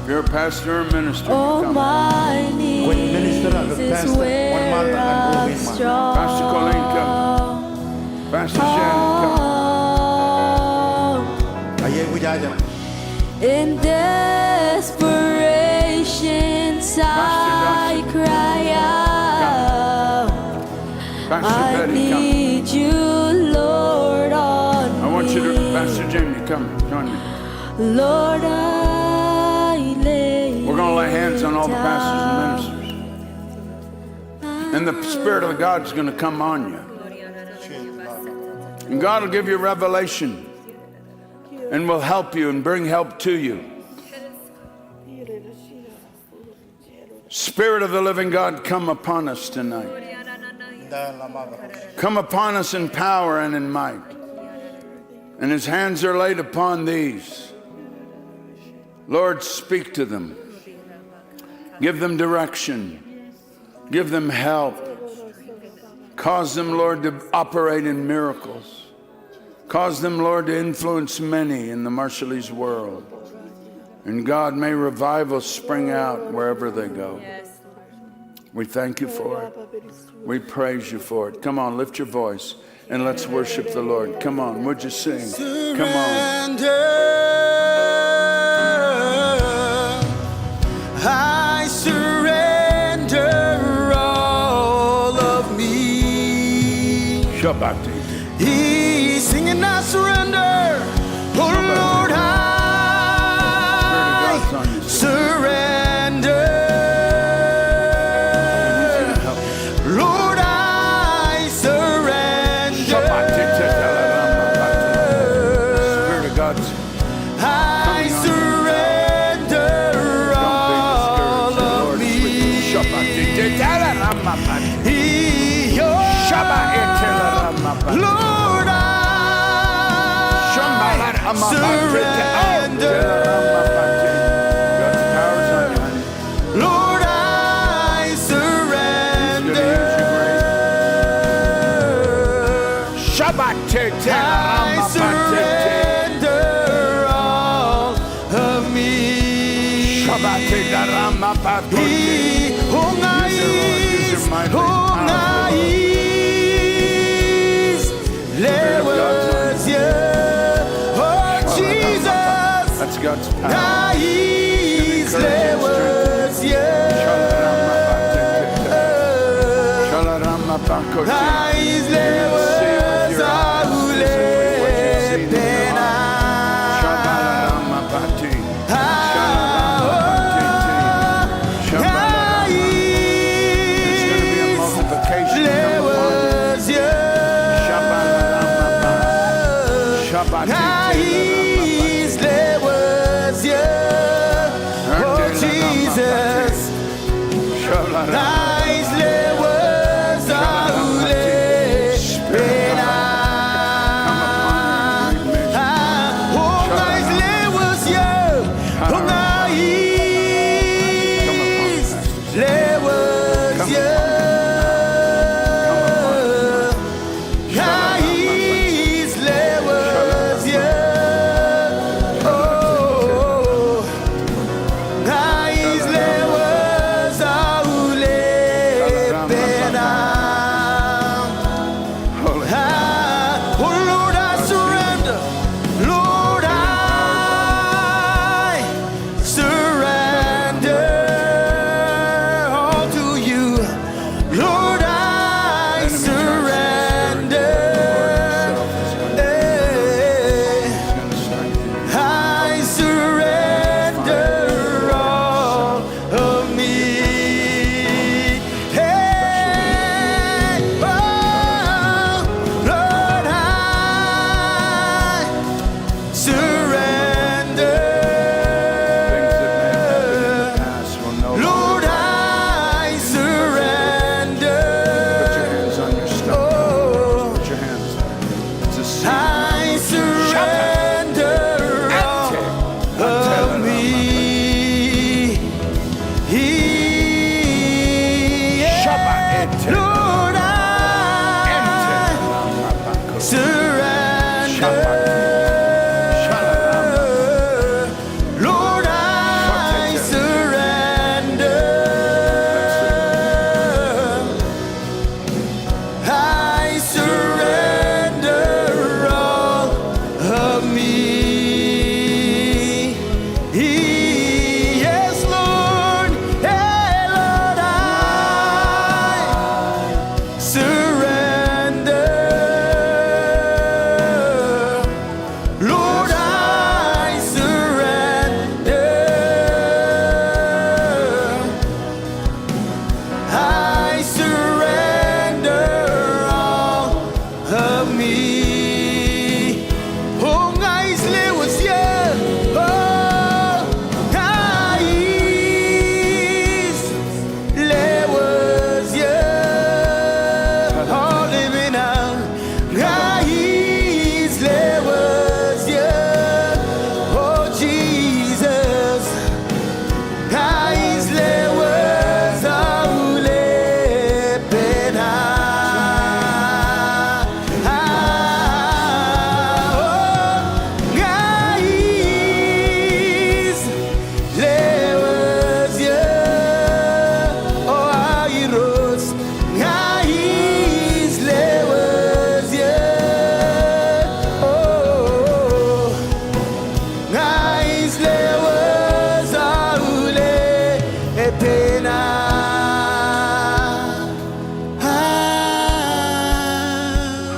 If you're a pastor or minister, Oh, come. my knees is where I'm strong. Pastor Colleen, come. Pastor Shannon, come. In desperation, I cry out. Pastor I Betty, come. need you, Lord, on I want you to, me. Pastor Jamie, come. Join me. Lord, I lay We're going to lay hands on all the pastors and ministers. And the Spirit of God is going to come on you. And God will give you revelation and will help you and bring help to you. Spirit of the living God, come upon us tonight. Come upon us in power and in might. And his hands are laid upon these. Lord, speak to them. Give them direction. Give them help. Cause them, Lord, to operate in miracles. Cause them, Lord, to influence many in the Marshallese world. And God, may revival spring out wherever they go. We thank you for it. We praise you for it. Come on, lift your voice and let's worship the Lord. Come on, would you sing? Come on. I surrender all of me. Shabbat. He's singing, I surrender. Oh Lord, I surrender. Lord, I surrender. Spirit of God. I surrender all of me. Lord, I surrender. Lord, I surrender. I surrender all of me. That's God's power. Lord, I surrender. Lord, I surrender. I surrender all of me. Yes, Lord. Hey, Lord, I surrender. Lord, I surrender. I surrender all of me. Oh, ngais lewas ya. Oh, ngais lewas ya. Oh, living out. Ngais lewas ya. Oh, Jesus. Ngais lewas aule pena. Oh, ngais lewas ya. Oh, airos. Ngais lewas ya. Oh, ngais lewas aule pena.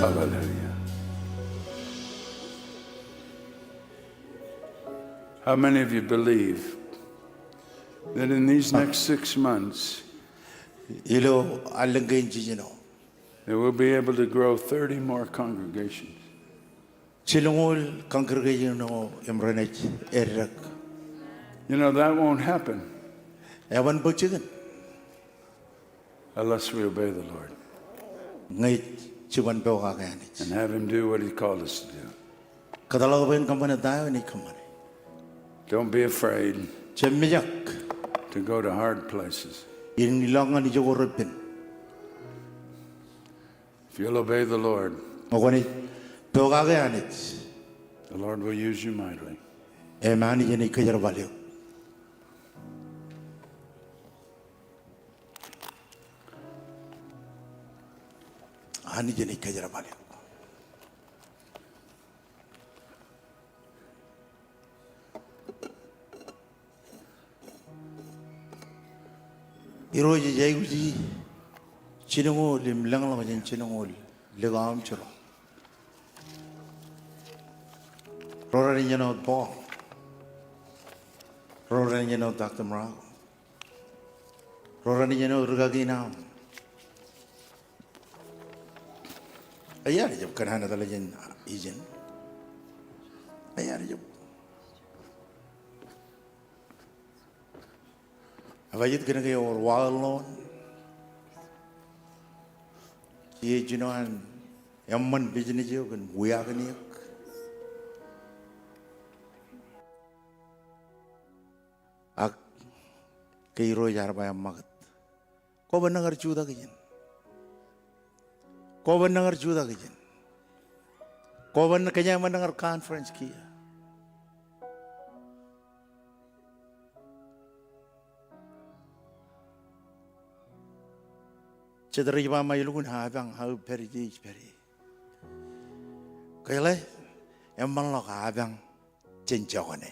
Hallelujah. How many of you believe that in these next 6 months Ilo alangay jino. that we'll be able to grow 30 more congregations? Chilungol congregation no imranaj erak. You know, that won't happen Ewan bochigan. unless we obey the Lord Ngay chiwan pe wakaganich. and have Him do what He called us to do. Kadalawain kamana tayo ni kamane. Don't be afraid Chemiyak. to go to hard places. Yung nilangan ni Jogorapin. If you'll obey the Lord, Makwani pe wakaganich. the Lord will use you mightily. Emani jeni kajar valyo. Ani jeni kajar valyo. 이로지 제구지 지능올 림랑랑 가진 지능올 내가 암처럼 로라니냐노 보 로라니냐노 닥터므라 로라니냐노 르가기나 아야리 좀 하나 달라진 이젠 아야리 좀 Avayit kena kaya or walon, ye jinuan yamman business yo kan buya kaniyak. Ak kairo jar bayam magat. Ko banangar juda kajen. Ko banangar juda kajen. Ko ban kanya banangar conference kiya. Cedera iba mayulun habang hau peri di peri. Kaya emang lo habang cenjone.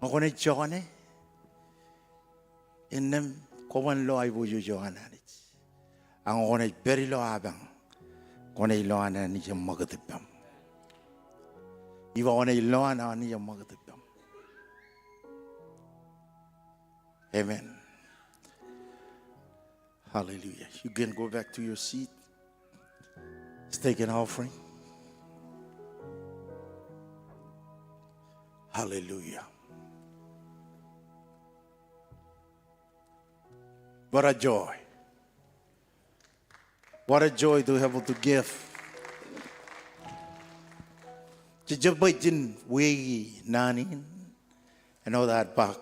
Makone jone. Inem kawan lo ay buju jone ni. Ang kone peri lo habang kone lo ana ni jam magatipam. Iba kone lo ana ni jam magatipam. Amen. Hallelujah. You can go back to your seat. Let's take an offering. Hallelujah. What a joy. What a joy to be able to give. Jabajin we nanin and all that back.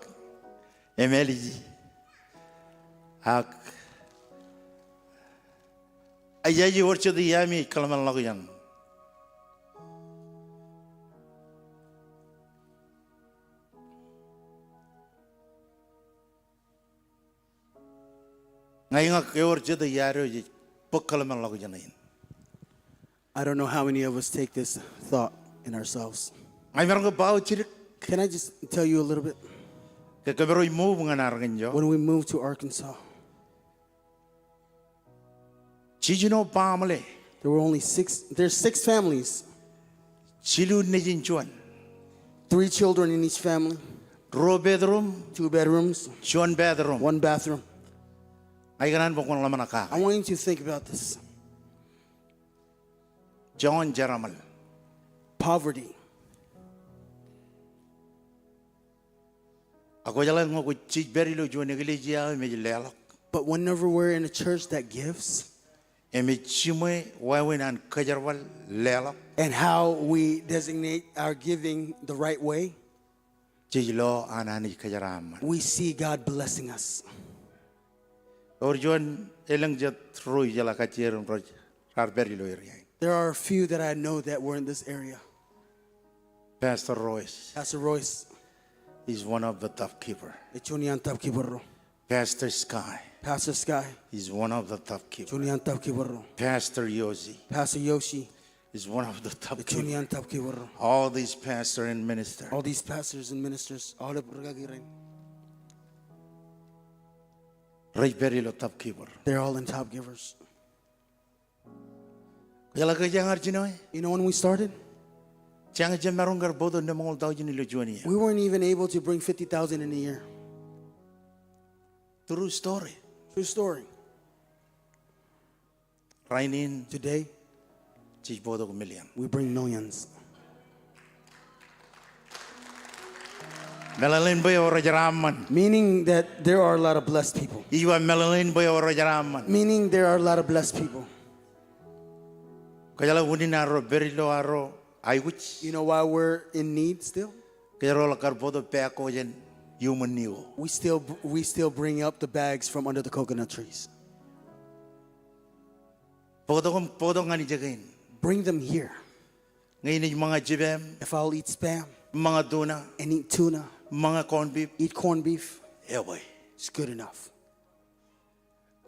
Emeli. Hak ayaji orcho di yami kalaman lagu yan. Ngayon ke orcho di yaro ji kalaman lagu yan ayin. I don't know how many of us take this thought in ourselves. Ngayon meron ko bawo chirik Can I just tell you a little bit? ke kabero move nganargan jo. When we moved to Arkansas, Chijino pamale there were only there's 6 families, chilu nejin chuan. 3 children in each family, 2 bedroom, 2 bedrooms, 1 bedroom. 1 bathroom. Ay ganan bukon laman naka. I want you to think about this. John Jaramal. Poverty. Ako jalan mo ko chij beri lo jo negli jia me lelak. But whenever we're in a church that gives, Emi chimwe wawen an kajarwal lelak. and how we designate our giving the right way, Chij lo anani kajaram. we see God blessing us. Or John elang jat roi jala kachirum roj rar beri lo iri. There are a few that I know that were in this area. Pastor Royce Pastor Royce, is one of the top keeper. Chunian Tap Kiburro. Pastor Sky Pastor Sky, is one of the top keeper. Chunian Tap Kiburro. Pastor Yosi Pastor Yoshi, is one of the top keeper. Chunian Tap Kiburro. All these pastor and minister. All these pastors and ministers, all of Ragagirin, Right beri lo top keeper. they're all in top givers. Jala kajangar chinoy. You know when we started? Jangan jamarungar bodo na mongol tau jini lo juani. We weren't even able to bring 50,000 in a year. True story. True story. Rainin Today, chij bodo ko million. we bring millions. Melalin boy ora jaraman. Meaning that there are a lot of blessed people. Iwa melalin boy ora jaraman. Meaning there are a lot of blessed people. Kajala unin aro beri lo aro aiwich. You know why we're in need still? Kajaro la kar bodo pe ako jen human niwo. We still bring up the bags from under the coconut trees. Bodo ngani jagain. Bring them here. Ngayon yung mga jibem, If I'll eat spam mga tuna, and eat tuna, mga corned beef, eat corned beef, boy. it's good enough.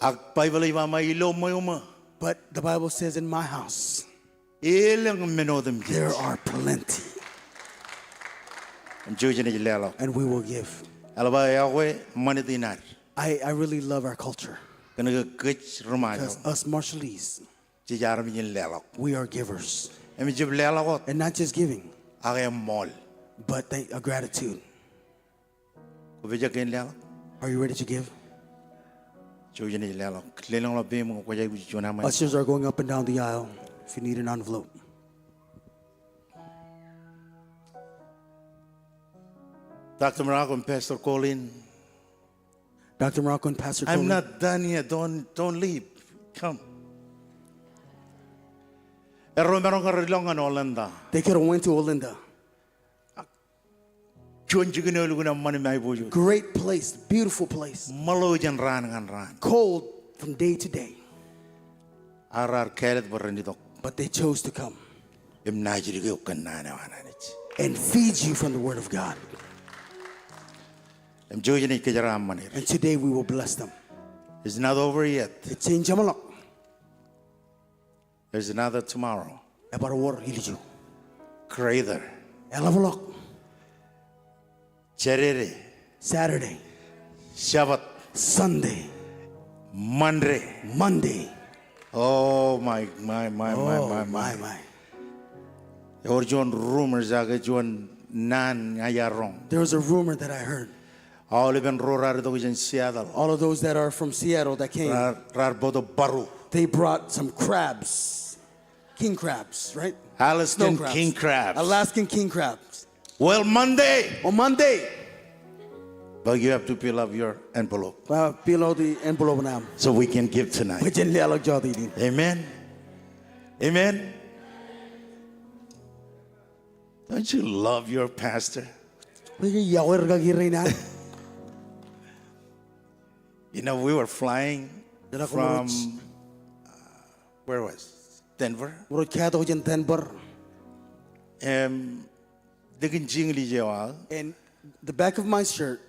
Ag Bible mama ilo mo yung But the Bible says in my house, ilang menodem there are plenty, Ang Diyo na jilelo. and we will give. Alaba yawe manitinar. I really love our culture. Kanaga kich rumayo. Because us Marshallese, Jijaram yung lelok. we are givers. Emi jib lelokot. And not just giving, Ake mall. but a gratitude. Kubija kain lelok. Are you ready to give? Diyo na jilelo. Lelong labi mo kaya gusto na man. Ushers are going up and down the aisle if you need an envelope. Dr. Morocco and Pastor Colin. Dr. Morocco and Pastor I'm Colin, not done yet. Don't leave. Come. Pero meron ka rilong ano Olanda. they could have went to Olinda. Diyon jigino lugo na mani may bojo. Great place, beautiful place. Malo jan ran ngan ran. Cold from day to day. Arar kelet berendito. But they chose to come Im najiri ko kanana wananich. and feed you from the Word of God. Im jojo ni kejaram manir. And today we will bless them. It's not over yet. It's in Jamalak. There's another tomorrow. About a water hiliju. Greater. Elavalok. Cherere. Saturday, Shabbat. Sunday, Monday. Monday. Oh my. Oh, my. Or John rumors aga John nan ayarong. There was a rumor that I heard. All even rorar do in Seattle. All of those that are from Seattle that came, Rar bodo baru. they brought some crabs. King crabs, right? Alaskan Snow crabs. king crabs. Alaskan king crabs. Well, Monday. On Monday, But you have to fill up your envelope below the envelope now. so we can give tonight. Amen. Amen. Don't you love your pastor? You know, we were flying Dala ko from, where was it? Denver. Murot kaya to jen Denver. Dikin jingli jawal. And the back of my shirt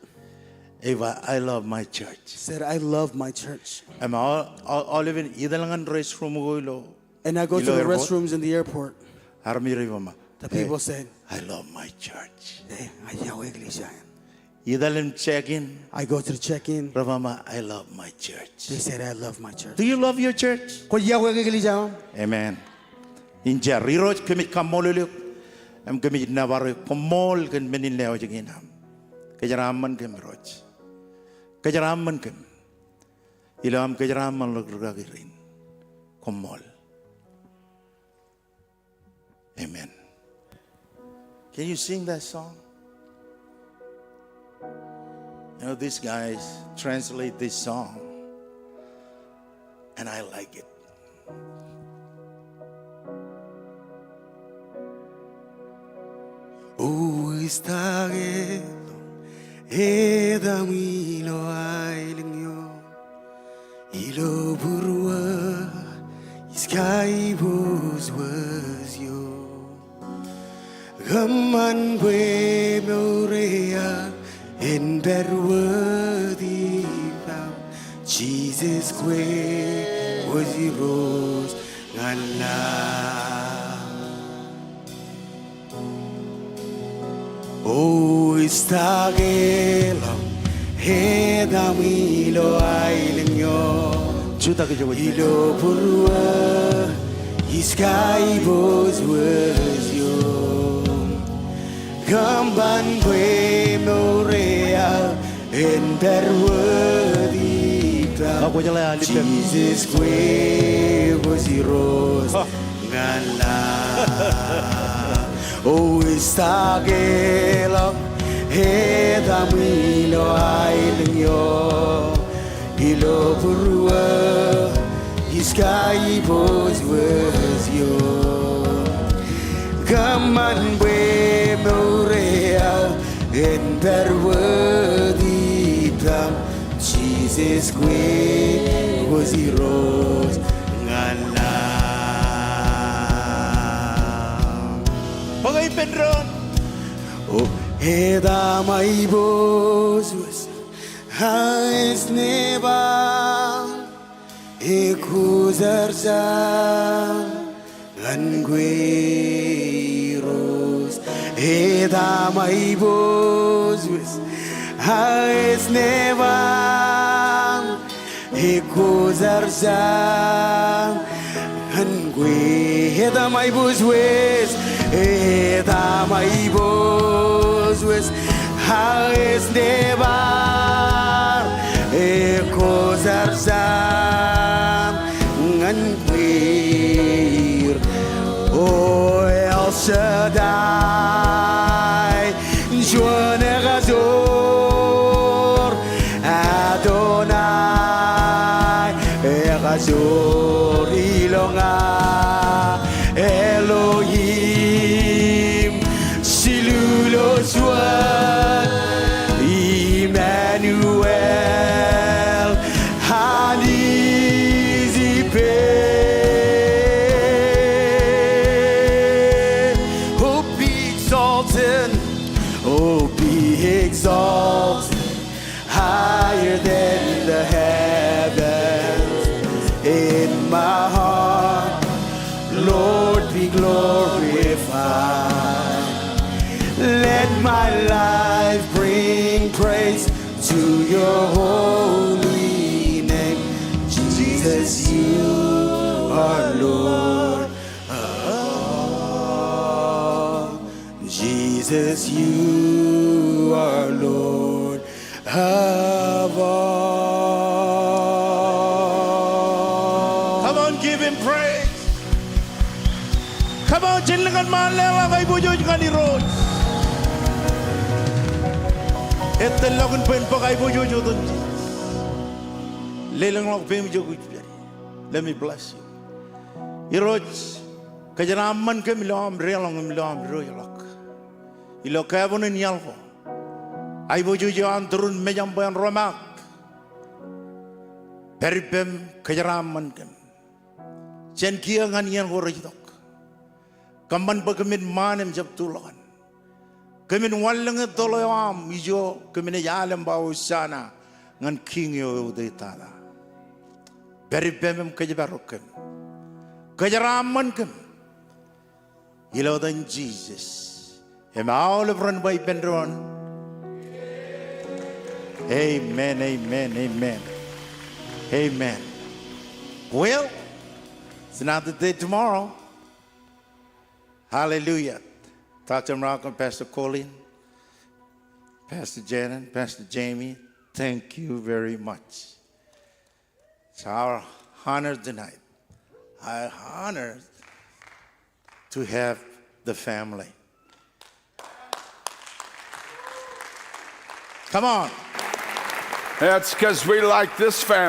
Eva, I love my church. said, I love my church. I'm all even idalangan restroom go And I go to the restrooms in the airport. The people said, I love my church. hey, ayaw iglesia yan. Idalim check-in. I go to the check-in. Ramama, I love my church. They said, I love my church. Do you love your church? Kung ayaw iglesia, Amen. Inja riroj kemit kamoluluk. Am kemit nawaru komol ken menin leo jaginam. Kejaraman kem roj. Kejaraman kem. Ilam kejaraman lugagagirin. Komol. Amen. Can you sing that song? You know, these guys translate this song, and I like it. O istagelo edamilo ailingyo ilo burua iskai was yo gaman gue morea in berwadi pau Jesus gue was rose ngala. O istagelo hedamilo ailingyo ilo purua iskai was yo gamban gue morea en berwadi Jesus gue was rose ngala. O istagelo hedamilo ailingyo ilo purua iskai was yo gaman bue morea en berwadi pram Jesus gue was rose ngala. Pagay Pedron. Oh, edamai bozus hais neba ekuzarza angueros edamai bozus hais neba ekuzarza angue edamai bozus edamai bozus hais neba ekozarza anguir. O El Shaddai Joane Razor Adonai Razor Ilonga Elohim Shilulo Swat Emmanuel Hanizipe. Oh, be exalted, oh, be exalted higher than the heavens. In my heart, Lord, be glorified. Let my life bring praise to your holy name. Jesus, you are Lord of all. Jesus, you are Lord of all. Come on, give him praise. Come on, jenengan malela kay bujuj kani road. Etelagun pen pakai bujuj utun. Lelang lok pem joguj. Let me bless you. Iroj kajanaman ke milam realong milam royalak. Ilo kabunin yalko. Ay bujuj an turun mejam bayan romak. Peripem kajaraman kem. Chen kia ngan yan horidok. Kaman bagamin manem jab tulan. Kamin walang toloyam ijo kamin yalam bawo sana ngan king yo de tala. Peripem kajabarokem. Kajaraman kem. Ilaw than Jesus. Am all of run by Pendron. Amen, amen, amen. Amen. Well, it's another day tomorrow. Hallelujah. Dr. Malcolm, Pastor Colin, Pastor Janet, Pastor Jamie, thank you very much. It's our honor tonight. Our honor to have the family. Come on. That's because we like this family.